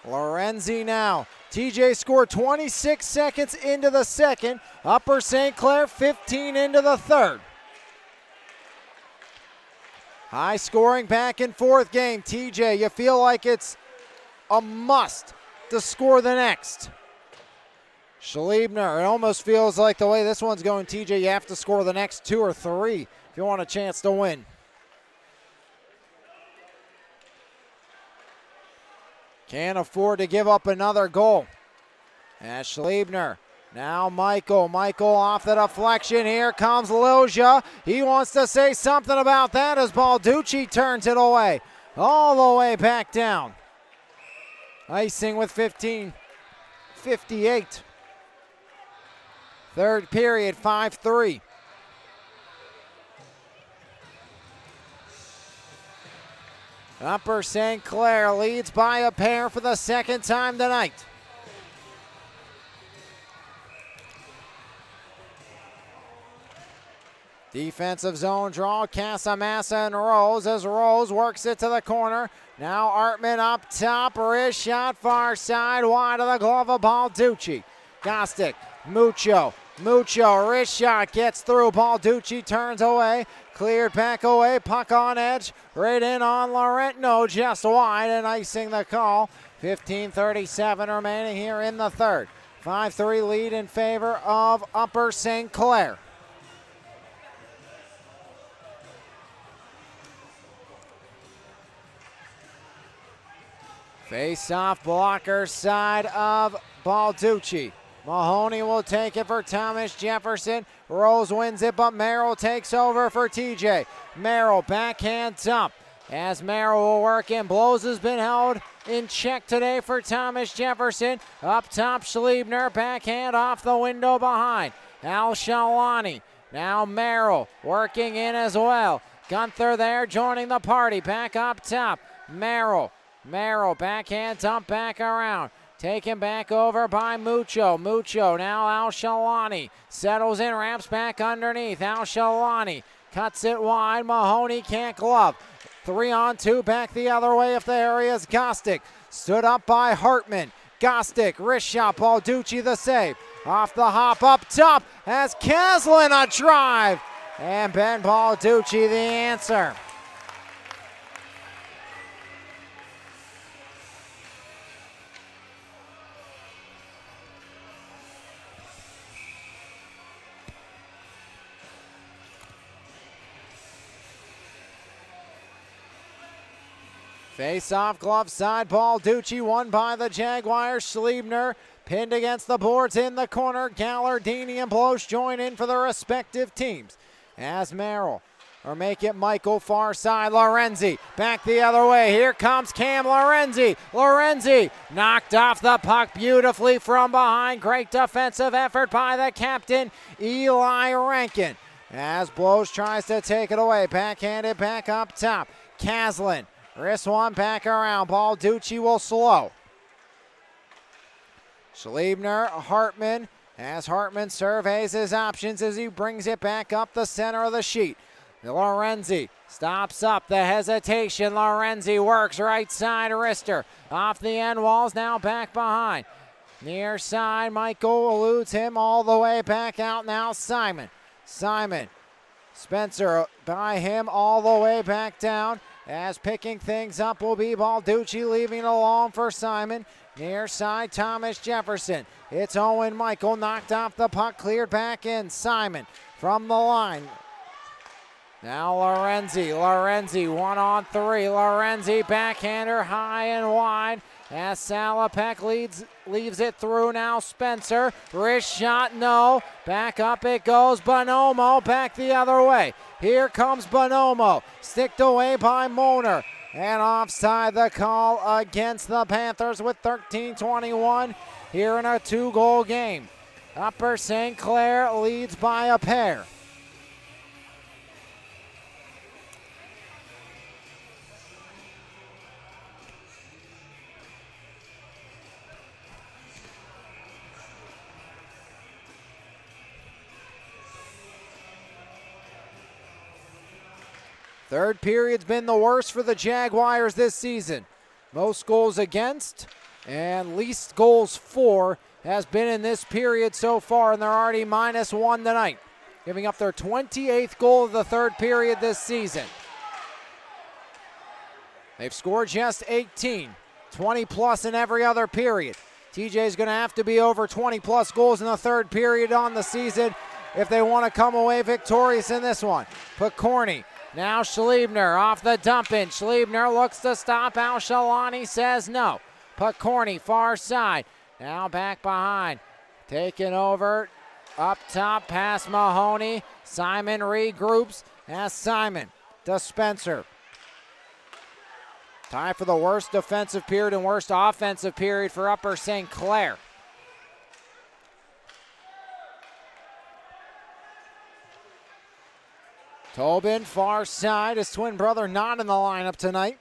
Lorenzi now. TJ scored 26 seconds into the second. Upper St. Clair 15 into the third. High scoring back and forth game. TJ, you feel like it's a must to score the next. Schliebner, it almost feels like the way this one's going, TJ, you have to score the next 2 or 3 if you want a chance to win. Can't afford to give up another goal. As Schliebner, now Michael off the deflection. Here comes Loja. He wants to say something about that as Balducci turns it away. All the way back down. Icing with 15:58. Third period, 5-3. Upper St. Clair leads by a pair for the second time tonight. Defensive zone draw, Casamassa and Rose as Rose works it to the corner. Now Artman up top, wrist shot far side, wide of the glove of Balducci. Gostick, Mucho, wrist shot gets through, Balducci turns away, cleared back away, puck on edge, right in on Laurent, no, just wide and icing the call. 15:37 remaining here in the third. 5-3 lead in favor of Upper St. Clair. Face-off blocker side of Balducci. Mahoney will take it for Thomas Jefferson. Rose wins it, but Merrill takes over for TJ. Merrill backhands up as Merrill will work in. Blows has been held in check today for Thomas Jefferson. Up top, Schliebner, backhand off the window behind. Al Shalani. Now Merrill working in as well. Gunther there joining the party. Back up top. Merrill backhand dump back around. Taken back over by Mucho. Mucho now Al Shalani. Settles in, wraps back underneath. Al Shalani cuts it wide. Mahoney can't glove. 3-on-2 back the other way if the area is Gostick. Stood up by Hartman. Gostick, wrist shot, Balducci the save. Off the hop up top has Caslin a drive. And Ben Balducci the answer. Face-off glove side, Balducci won by the Jaguars. Schliebner pinned against the boards in the corner. Gallardini and Bloch join in for the respective teams. As Merrill, or make it Michael far side. Lorenzi back the other way. Here comes Cam Lorenzi. Lorenzi knocked off the puck beautifully from behind. Great defensive effort by the captain, Eli Rankin. As Bloch tries to take it away. Backhanded back up top. Caslin. Wrist one back around. Balducci will slow. Schliebner, Hartman, as Hartman surveys his options as he brings it back up the center of the sheet. Lorenzi stops up the hesitation. Lorenzi works right side wrister. Off the end walls, now back behind. Near side, Michael eludes him all the way back out now. Simon. Spencer by him all the way back down. As picking things up will be Balducci, leaving alone for Simon. Near side, Thomas Jefferson. It's Owen Michael, knocked off the puck, cleared back in. Simon from the line. Now Lorenzi, 1-on-3. Lorenzi, backhander, high and wide. As Salopek leaves it through now. Spencer, wrist shot, no. Back up it goes. Bonomo back the other way. Here comes Bonomo, sticked away by Moner. And offside the call against the Panthers with 13:21 here in a 2-goal game. Upper St. Clair leads by a pair. Third period's been the worst for the Jaguars this season. Most goals against and least goals for has been in this period so far, and they're already -1 tonight, giving up their 28th goal of the third period this season. They've scored just 18, 20 plus in every other period. TJ's going to have to be over 20 plus goals in the third period on the season if they want to come away victorious in this one. Picorni. Now Schliebner off the dump in. Schliebner looks to stop. Al Shalani says no. Picorni far side. Now back behind. Taken over. Up top past Mahoney. Simon regroups. As Simon to Spencer. Time for the worst defensive period and worst offensive period for Upper St. Clair. Tobin, far side. His twin brother not in the lineup tonight,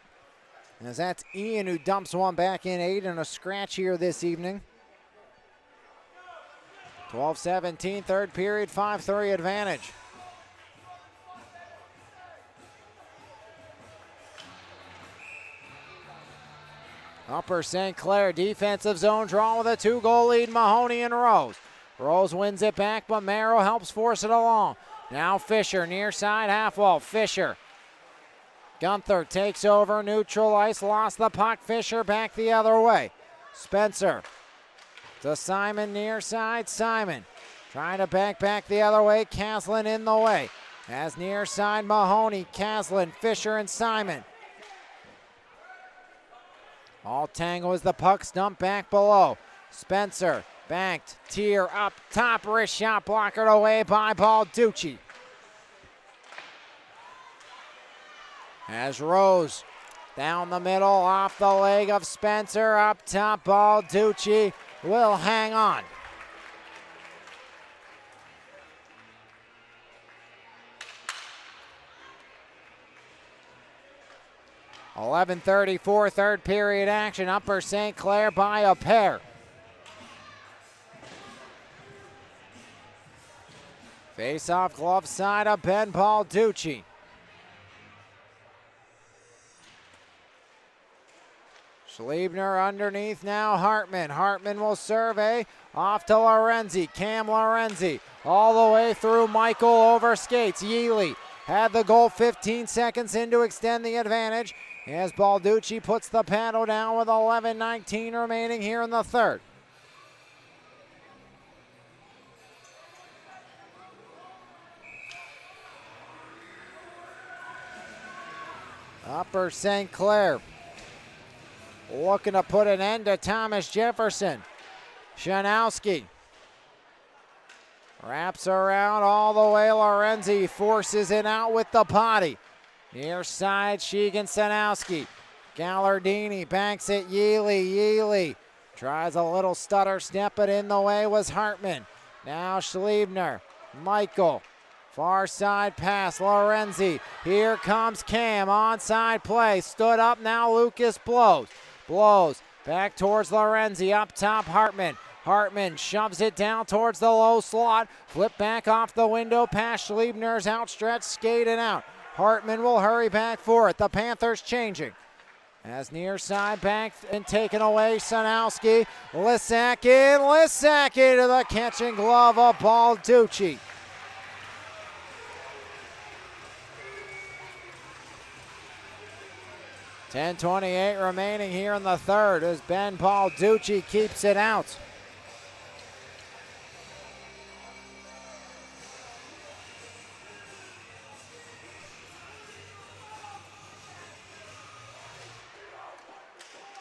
as that's Ian who dumps one back in. 8 and a scratch here this evening. 12-17, third period, 5-3 advantage. Upper St. Clair defensive zone draw with a 2-goal lead. Mahoney and Rose. Rose wins it back, but Merrill helps force it along. Now Fisher, near side half wall. Fisher Gunther takes over neutral ice, lost the puck. Fisher back the other way. Spencer to Simon near side. Simon trying to back the other way. Caslin in the way. As near side Mahoney, Caslin, Fisher, and Simon. All tango as the puck's dumped back below. Spencer banked, Tier up top, wrist shot blocked away by Balducci. As Rose down the middle, off the leg of Spencer, up top, Balducci will hang on. .11:34 third period action. Upper St. Clair by a pair. Face-off glove side of Ben Balducci. Schliebner underneath now. Hartman. Hartman will survey. Off to Lorenzi. Cam Lorenzi. All the way through. Michael over skates. Yealy had the goal 15 seconds in to extend the advantage. As Balducci puts the paddle down with 11:19 remaining here in the third. Upper St. Clair looking to put an end to Thomas Jefferson. Shanowski wraps around all the way. Lorenzi forces it out with the body. Near side, Sheegan Sanowski. Gallardini banks it. Yealy tries a little stutter step, but in the way was Hartman. Now Schliebner. Michael. Far side pass. Lorenzi. Here comes Cam. Onside play. Stood up now. Lucas blows. Back towards Lorenzi. Up top, Hartman. Hartman shoves it down towards the low slot. Flip back off the window past Schliebner's outstretched skate and out. Hartman will hurry back for it. The Panthers changing. As near side back and taken away, Sanowski. Lissack into the catching glove of Balducci. .10:28 remaining here in the third as Ben Balducci keeps it out.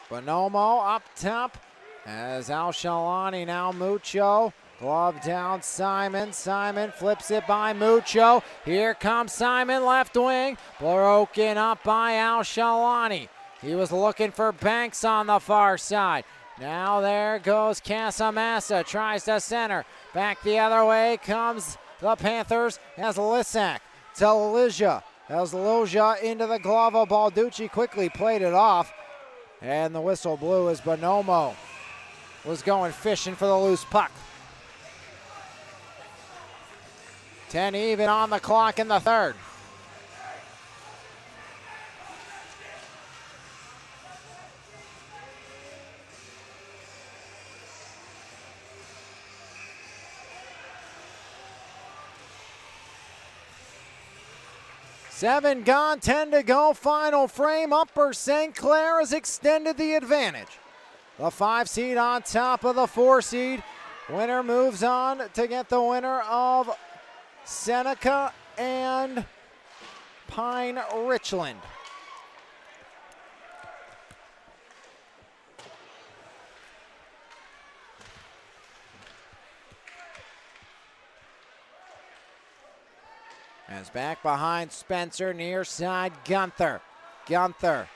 Bonomo up top as Al-Shalani now Mucho. Glove down Simon. Simon flips it by Mucho. Here comes Simon, left wing. Broken up by Al-Shalani. He was looking for Banks on the far side. Now there goes Casamassa. Tries to center. Back the other way comes the Panthers as Lissack to Lizia. As Lizia into the glove of Balducci. Quickly played it off. And the whistle blew as Bonomo was going fishing for the loose puck. 10 even on the clock in the third. Seven gone, 10 to go, final frame. Upper St. Clair has extended the advantage. The 5 seed on top of the 4 seed. Winner moves on to get the winner of Seneca and Pine Richland. As back behind Spencer, near side Gunther. Gunther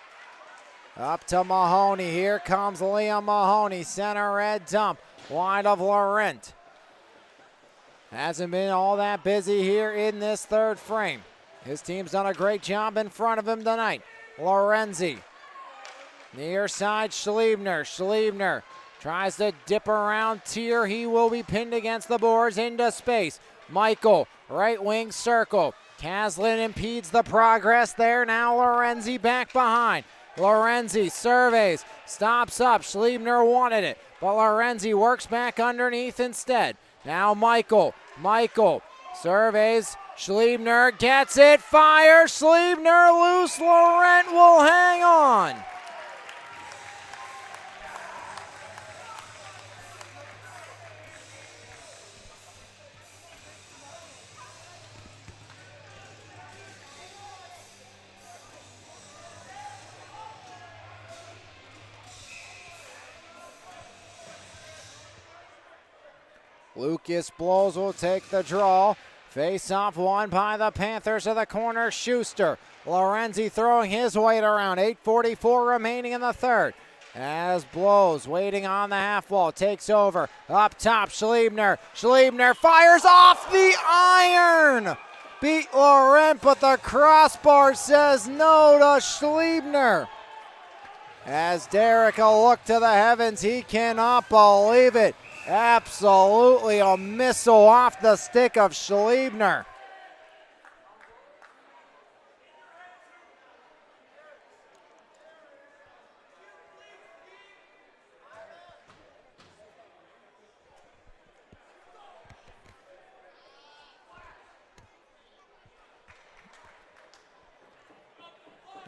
up to Mahoney. Here comes Liam Mahoney. Center red dump. Wide of Laurent. Hasn't been all that busy here in this third frame. His team's done a great job in front of him tonight. Lorenzi. Near side Schliebner. Schliebner tries to dip around Tier. He will be pinned against the boards into space. Michael, right wing circle. Caslin impedes the progress there. Now Lorenzi back behind. Lorenzi surveys, stops up. Schliebner wanted it, but Lorenzi works back underneath instead. Now Michael Surveys. Schliebner gets it. Fire. Schliebner loose. Laurent will hang on. Lucas Blows will take the draw. Face-off won by the Panthers to the corner. Schuster. Lorenzi throwing his weight around. 8:44 remaining in the third. As Blows waiting on the half wall. Takes over. Up top, Schliebner. Schliebner fires off the iron. Beat Laurent, but the crossbar says no to Schliebner. As Derek will look to the heavens, he cannot believe it. Absolutely a missile off the stick of Schliebner.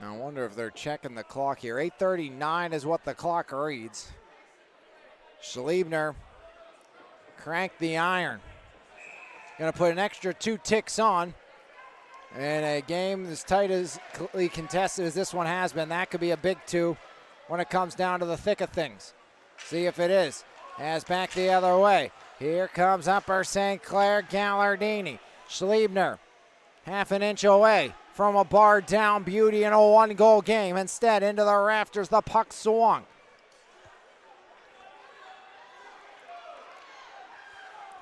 I wonder if they're checking the clock here. 8:39 is what the clock reads. Schliebner cranked the iron. Going to put an extra 2 ticks on. And a game as tightly contested as this one has been, that could be a big 2 when it comes down to the thick of things. See if it is. As back the other way. Here comes Upper St. Clair Gallardini. Schliebner half an inch away from a bar down beauty in a 1-goal game. Instead, into the rafters, the puck swung.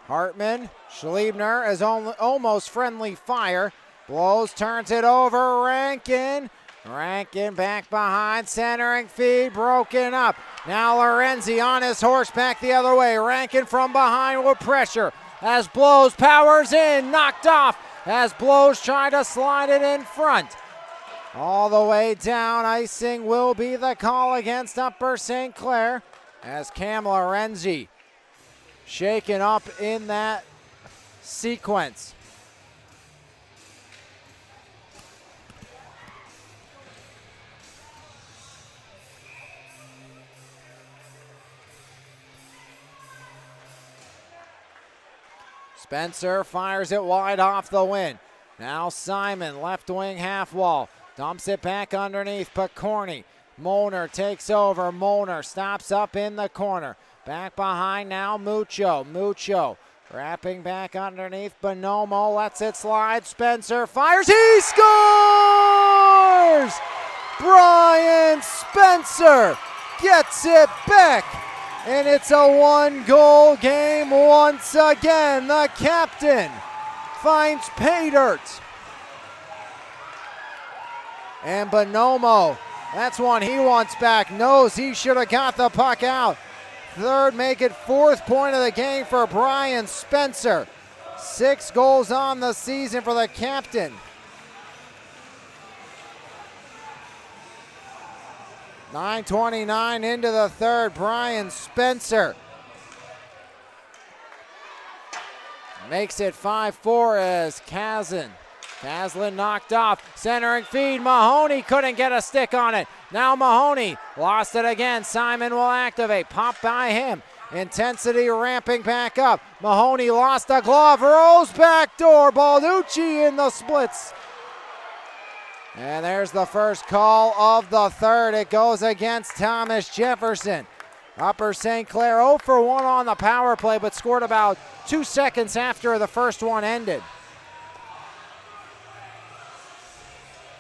Hartman, Schliebner is almost friendly fire. Blows, turns it over, Rankin. Rankin back behind, centering feed, broken up. Now Lorenzi on his horse back the other way. Rankin from behind with pressure. As Blows powers in, knocked off. As Blows try to slide it in front. All the way down, icing will be the call against Upper St. Clair. As Cam Lorenzi shaken up in that sequence. Spencer fires it wide off the win. Now Simon, left wing half wall. Dumps it back underneath Picorni. Molnar takes over. Molnar stops up in the corner. Back behind now, Mucho. Mucho wrapping back underneath. Bonomo lets it slide. Spencer fires. He scores! Brian Spencer gets it back. And it's a 1-goal game once again. The captain finds pay dirt. And Bonomo, that's one he wants back. Knows he should have got the puck out. Third, make it 4th point of the game for Brian Spencer. 6 goals on the season for the captain. .9:29 into the third. Brian Spencer makes it 5-4 as Caslin knocked off. Centering feed. Mahoney couldn't get a stick on it. Now Mahoney lost it again. Simon will activate. Pop by him. Intensity ramping back up. Mahoney lost a glove. Rose back door. Balducci in the splits. And there's the first call of the third. It goes against Thomas Jefferson. Upper St. Clair 0 for 1 on the power play, but scored about 2 seconds after the first one ended.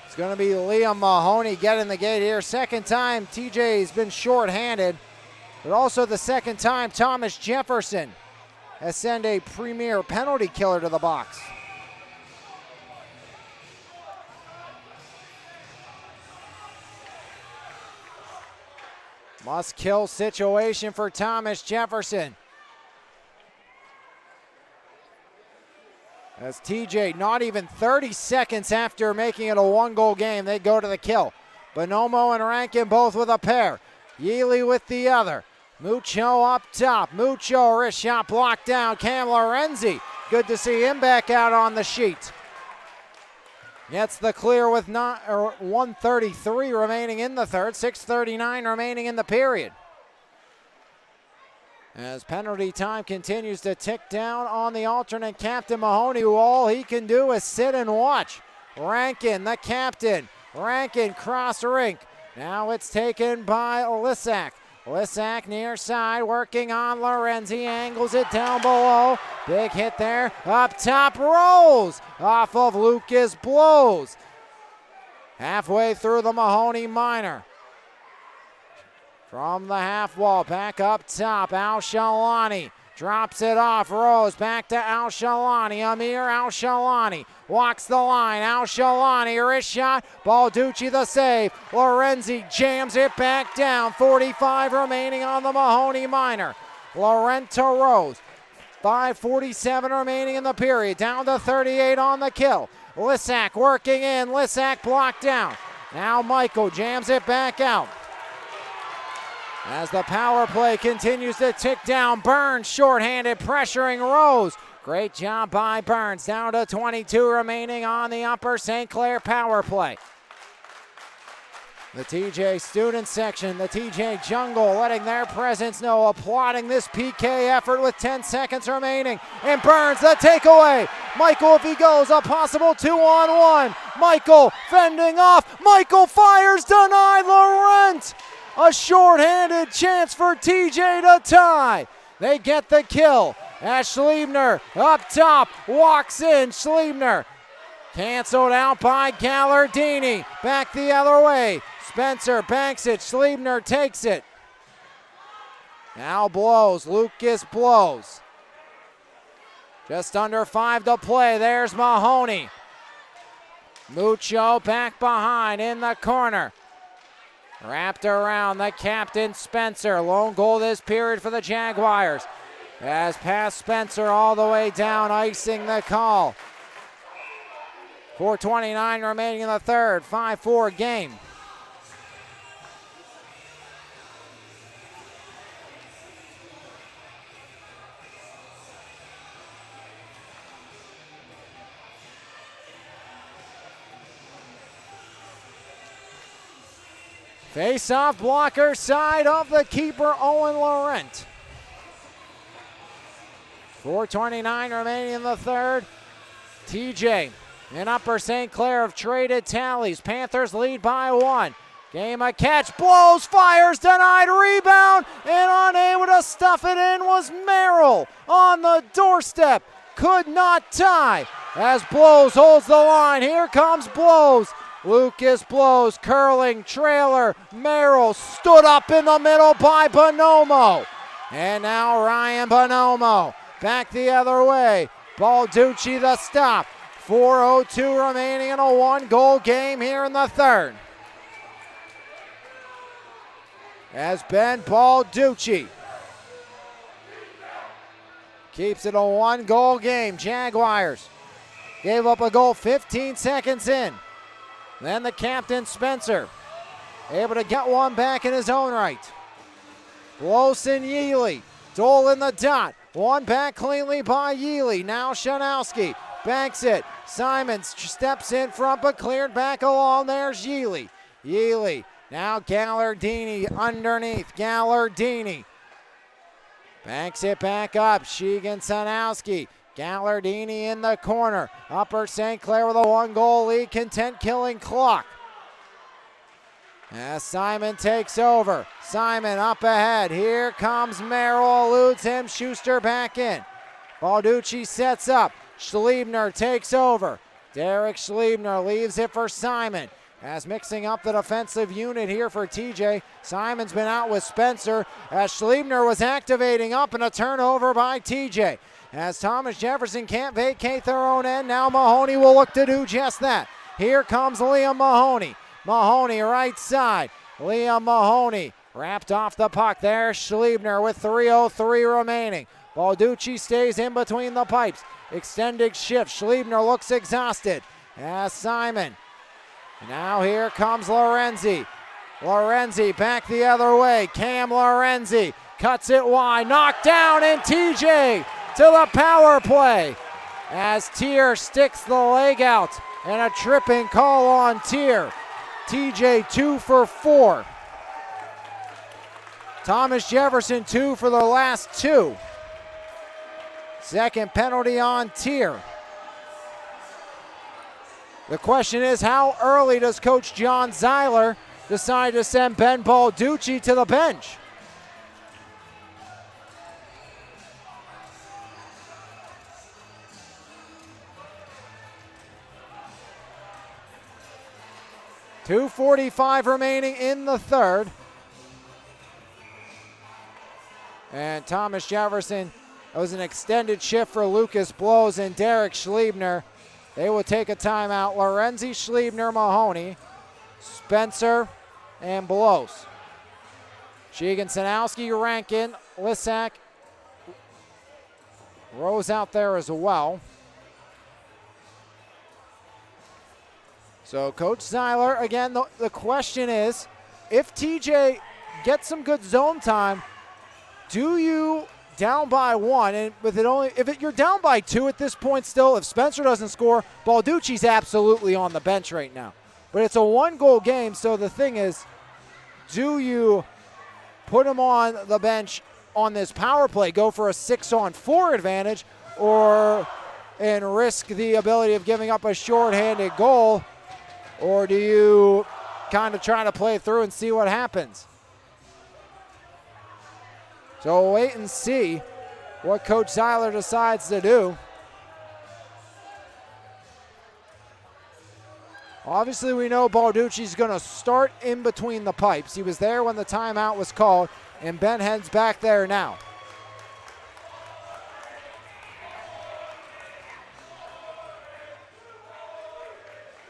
It's going to be Liam Mahoney getting the gate here. Second time TJ's been shorthanded, but also the second time Thomas Jefferson has sent a premier penalty killer to the box. Must kill situation for Thomas Jefferson. As TJ, not even 30 seconds after making it a 1-goal game, they go to the kill. Bonomo and Rankin both with a pair. Yealy with the other. Mucho up top. Mucho, wrist shot blocked down. Cam Lorenzi Good to see him back out on the sheet. Gets the clear with 1:33 remaining in the third, 6:39 remaining in the period. As penalty time continues to tick down on the alternate captain Mahoney, who all he can do is sit and watch. Rankin, the captain. Rankin cross rink. Now it's taken by Lissack. Lissack near side, working on Lorenzi, angles it down below. Big hit there, up top, rolls off of Lucas Blows. Halfway through the Mahoney minor. From the half wall, back up top, Al-Shalani drops it off, Rose back to Al-Shalani, Amir Al-Shalani walks the line, Al-Shalani, wrist shot, Balducci the save, Lorenzi jams it back down, 45 remaining on the Mahoney minor. Laurenta Rose, 5:47 remaining in the period, down to 38 on the kill. Lissack working in, Lissack blocked down. Now Michael jams it back out. As the power play continues to tick down, Burns shorthanded, pressuring Rose. Great job by Burns. Down to 22 remaining on the Upper St. Clair power play. The TJ student section, the TJ Jungle, letting their presence know, applauding this PK effort with 10 seconds remaining. And Burns, the takeaway. Michael, if he goes, a possible 2-on-1. Michael fending off. Michael fires, denied. Laurent. A shorthanded chance for TJ to tie. They get the kill. As Schliebner up top, walks in. Schliebner canceled out by Gallardini. Back the other way. Spencer banks it. Schliebner takes it. Now Blows. Lucas Blows. Just under 5 to play. There's Mahoney. Mucho back behind in the corner. Wrapped around the captain, Spencer. Lone goal this period for the Jaguars. As past Spencer all the way down, icing the call. 4:29 remaining in the third, 5-4 game. Face-off blocker side of the keeper, Owen Laurent. 4:29 remaining in the third. TJ and Upper St. Clair have traded tallies. Panthers lead by 1. Game a catch, Blows, fires, denied, rebound, and unable to stuff it in was Merrill on the doorstep. Could not tie as Blows holds the line. Here comes Blows. Lucas Blows, curling, trailer, Merrill stood up in the middle by Bonomo. And now Ryan Bonomo back the other way. Balducci the stop. 4:02 remaining in a 1-goal game here in the third. As Ben Balducci keeps it a 1-goal game. Jaguars gave up a goal 15 seconds in. Then the captain, Spencer, able to get one back in his own right. Lawson Yealy, Dole in the dot. One back cleanly by Yealy. Now Shanowski banks it. Simons steps in front but cleared back along. There's Yealy. Yealy. Now Gallardini underneath. Gallardini banks it back up. Sheegan Sanowski. Gallardini in the corner. Upper St. Clair with a 1-goal lead. Content killing clock. As Simon takes over. Simon up ahead. Here comes Merrill. Eludes him. Schuster back in. Balducci sets up. Schliebner takes over. Derek Schliebner leaves it for Simon. As mixing up the defensive unit here for TJ. Simon's been out with Spencer. As Schliebner was activating up and a turnover by TJ. As Thomas Jefferson can't vacate their own end, now Mahoney will look to do just that. Here comes Liam Mahoney. Mahoney right side. Liam Mahoney wrapped off the puck. There's Schliebner with 3:03 remaining. Balducci stays in between the pipes. Extended shift. Schliebner looks exhausted. As Simon. Now here comes Lorenzi. Lorenzi back the other way. Cam Lorenzi cuts it wide. Knocked down and TJ to the power play. as Tier sticks the leg out, and a tripping call on Tier. TJ 2 for 4. Thomas Jefferson 2 for the last 2. Second penalty on Tier. The question is, how early does Coach John Zeiler decide to send Ben Balducci to the bench? .245 remaining in the third. And Thomas Jefferson, it was an extended shift for Lucas Blows and Derek Schliebner. They will take a timeout. Lorenzi, Schliebner, Mahoney, Spencer, and Blows. Sheegan, Sanowski, Rankin, Lissack, Rose out there as well. So Coach Zeiler, again, the question is, if TJ gets some good zone time, do you down by 1, and with it only, you're down by 2 at this point still, if Spencer doesn't score, Balducci's absolutely on the bench right now. But it's a 1-goal game, so the thing is, do you put him on the bench on this power play, go for a 6-on-4 advantage, and risk the ability of giving up a shorthanded goal? Or do you kind of try to play through and see what happens? So we'll wait and see what Coach Zeiler decides to do. Obviously, we know Balducci's going to start in between the pipes. He was there when the timeout was called, and Ben heads back there now.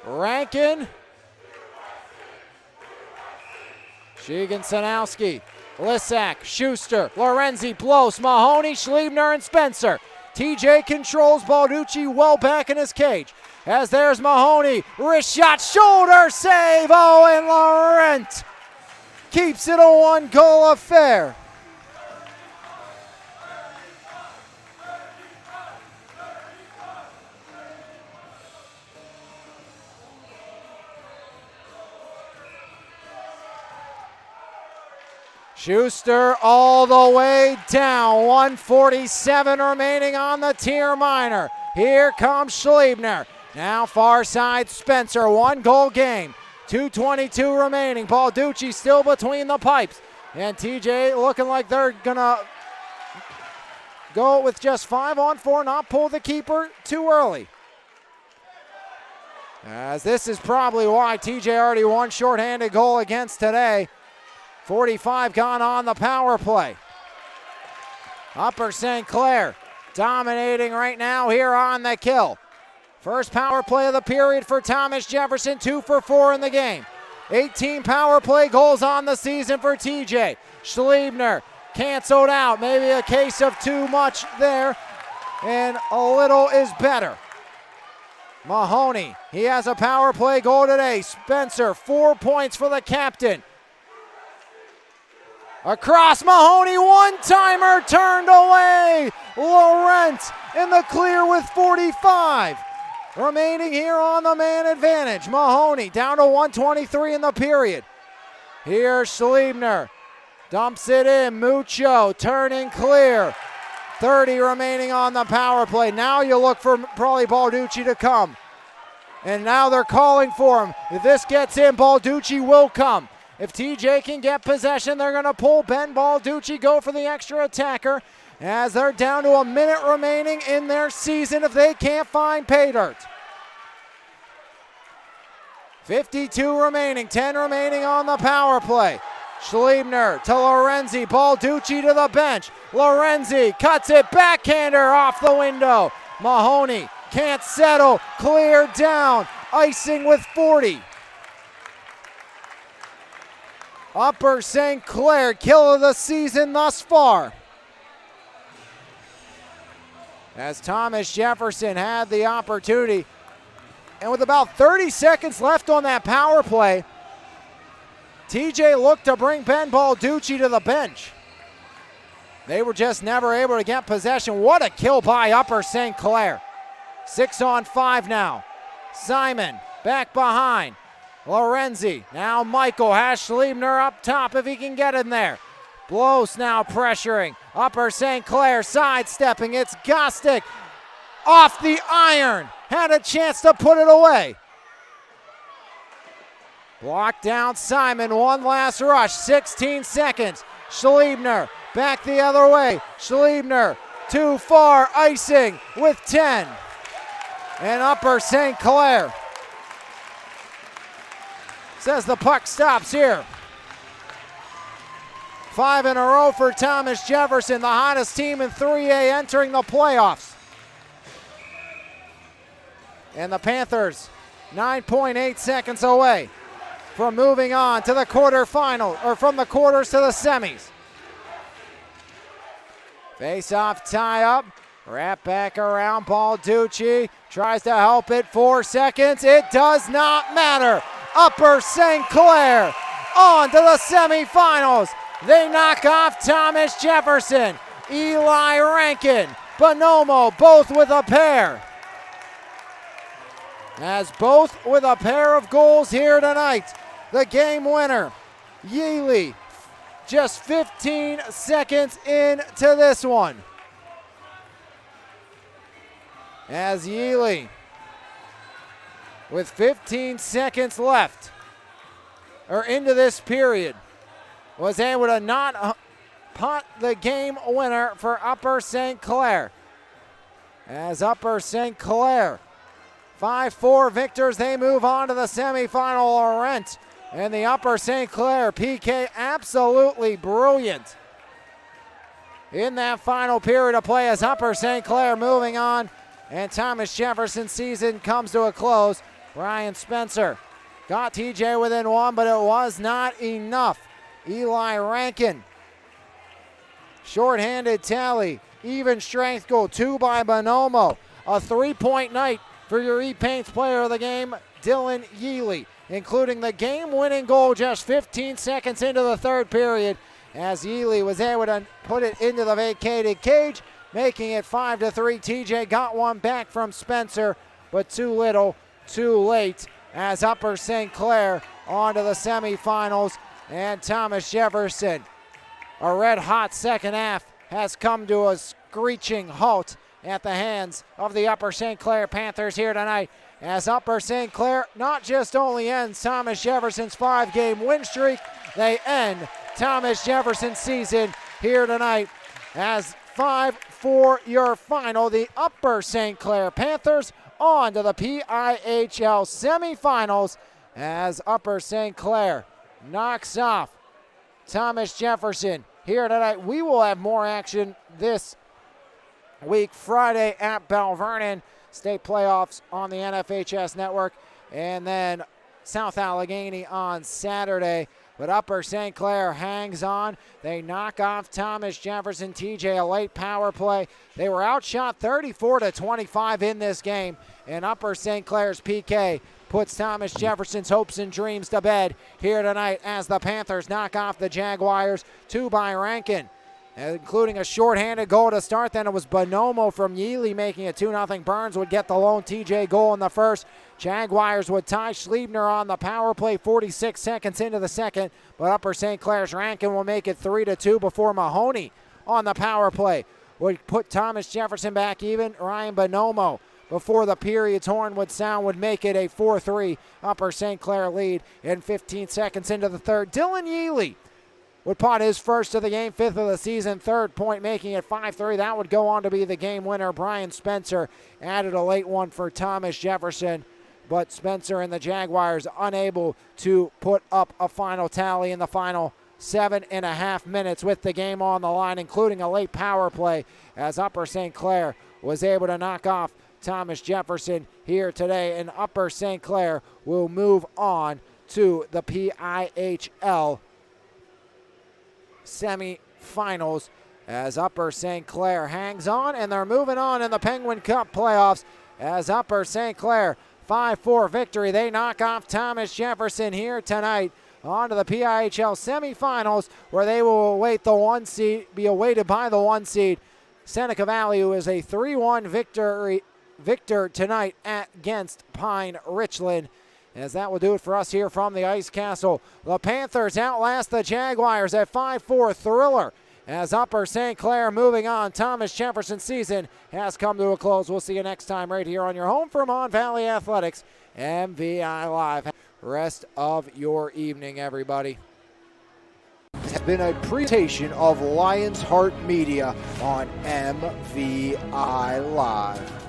Rankin, Sheegan, Sanowski, Lissack, Schuster, Lorenzi, Blows, Mahoney, Schliebner, and Spencer. TJ controls Balducci well back in his cage. As there's Mahoney, wrist shot, shoulder save, Owen Laurent keeps it a 1-goal affair. Schuster all the way down. 1:47 remaining on the Tier minor. Here comes Schliebner. Now far side Spencer. 1-goal game. 2:22 remaining. Balducci still between the pipes. And TJ looking like they're going to go with just 5-on-4, not pull the keeper too early. As this is probably why TJ already won shorthanded goal against today. 45 gone on the power play. Upper St. Clair dominating right now here on the kill. First power play of the period for Thomas Jefferson, 2 for 4 in the game. 18 power play goals on the season for TJ. Schliebner canceled out, maybe a case of too much there, and a little is better. Mahoney, he has a power play goal today. Spencer, 4 points for the captain. Across Mahoney, one-timer turned away. Laurent in the clear with 45. Remaining here on the man advantage. Mahoney down to 1:23 in the period. Here Schliebner dumps it in. Mucho turning clear. 30 remaining on the power play. Now you look for probably Balducci to come. And now they're calling for him. If this gets in, Balducci will come. If TJ can get possession, they're going to pull Ben Balducci, go for the extra attacker, as they're down to a minute remaining in their season if they can't find pay dirt. 52 remaining, 10 remaining on the power play. Schliebner to Lorenzi, Balducci to the bench. Lorenzi cuts it, backhander off the window. Mahoney can't settle, clear down, icing with 40. Upper St. Clair, kill of the season thus far. As Thomas Jefferson had the opportunity, and with about 30 seconds left on that power play, TJ looked to bring Ben Balducci to the bench. They were just never able to get possession. What a kill by Upper St. Clair. 6-on-5 now. Simon back behind. Lorenzi, now Michael has Schliebner up top if he can get in there. Blows now pressuring. Upper St. Clair sidestepping. It's Gostick off the iron. Had a chance to put it away. Blocked down Simon. One last rush. 16 seconds. Schliebner back the other way. Schliebner too far. Icing with 10. And Upper St. Clair says the puck stops here. 5 in a row for Thomas Jefferson, the hottest team in 3A entering the playoffs. And the Panthers 9.8 seconds away from moving on to the quarterfinal, or from the quarters to the semis. Face-off tie-up, wrap back around, Balducci tries to help it, 4 seconds, it does not matter. Upper St. Clair on to the semifinals. They knock off Thomas Jefferson, Eli Rankin, Bonomo, both with a pair. As both with a pair of goals here tonight. The game winner, Yealy, just 15 seconds into this one. As Yealy, with 15 seconds left, or into this period, was able to not punt the game winner for Upper St. Clair. As Upper St. Clair, 5-4 victors, they move on to the semifinal. Laurent and the Upper St. Clair PK absolutely brilliant in that final period of play as Upper St. Clair moving on, and Thomas Jefferson's season comes to a close. Brian Spencer got TJ within 1, but it was not enough. Eli Rankin, shorthanded tally, even strength goal, 2 by Bonomo. A 3-point night for your E-Paints player of the game, Dylan Yealy, including the game-winning goal just 15 seconds into the third period, as Yealy was able to put it into the vacated cage, making it 5-3. TJ got one back from Spencer, but too little, too late, as Upper St. Clair on to the semifinals. And Thomas Jefferson, a red-hot second half, has come to a screeching halt at the hands of the Upper St. Clair Panthers here tonight, as Upper St. Clair not just only ends Thomas Jefferson's 5-game win streak, they end Thomas Jefferson's season here tonight, as 5-4 your final. The Upper St. Clair Panthers on to the PIHL semifinals, as Upper St. Clair knocks off Thomas Jefferson here tonight. We will have more action this week, Friday at Bell Vernon, state playoffs on the NFHS network, and then South Allegheny on Saturday. But Upper St. Clair hangs on. They knock off Thomas Jefferson. TJ, a late power play. They were outshot 34-25 in this game, and Upper St. Clair's PK puts Thomas Jefferson's hopes and dreams to bed here tonight as the Panthers knock off the Jaguars. 2 by Rankin, including a shorthanded goal to start. Then it was Bonomo from Yealy making it 2-0. Burns would get the lone TJ goal in the first. Jaguars would tie. Schliebner on the power play 46 seconds into the second, but Upper St. Clair's Rankin will make it 3-2 before Mahoney on the power play would put Thomas Jefferson back even. Ryan Bonomo, before the period's horn would sound, would make it a 4-3 Upper St. Clair lead. In 15 seconds into the third, Dylan Yealy would pot his first of the game, 5th of the season, 3rd point, making it 5-3. That would go on to be the game winner. Brian Spencer added a late one for Thomas Jefferson, but Spencer and the Jaguars unable to put up a final tally in the final 7.5 minutes with the game on the line, including a late power play, as Upper St. Clair was able to knock off Thomas Jefferson here today, and Upper St. Clair will move on to the PIHL semifinals as Upper St. Clair hangs on, and they're moving on in the Penguin Cup playoffs as Upper St. Clair 5-4 victory. They knock off Thomas Jefferson here tonight on to the PIHL semifinals, where they will await the 1 seed, be awaited by the 1 seed Seneca Valley, who is a 3-1 victory victor tonight against Pine Richland. As that will do it for us here from the Ice Castle. The Panthers outlast the Jaguars at 5-4 thriller. As Upper St. Clair moving on, Thomas Jefferson's season has come to a close. We'll see you next time right here on your home for Mon Valley Athletics, MVI Live. Rest of your evening, everybody. This has been a presentation of Lions Heart Media on MVI Live.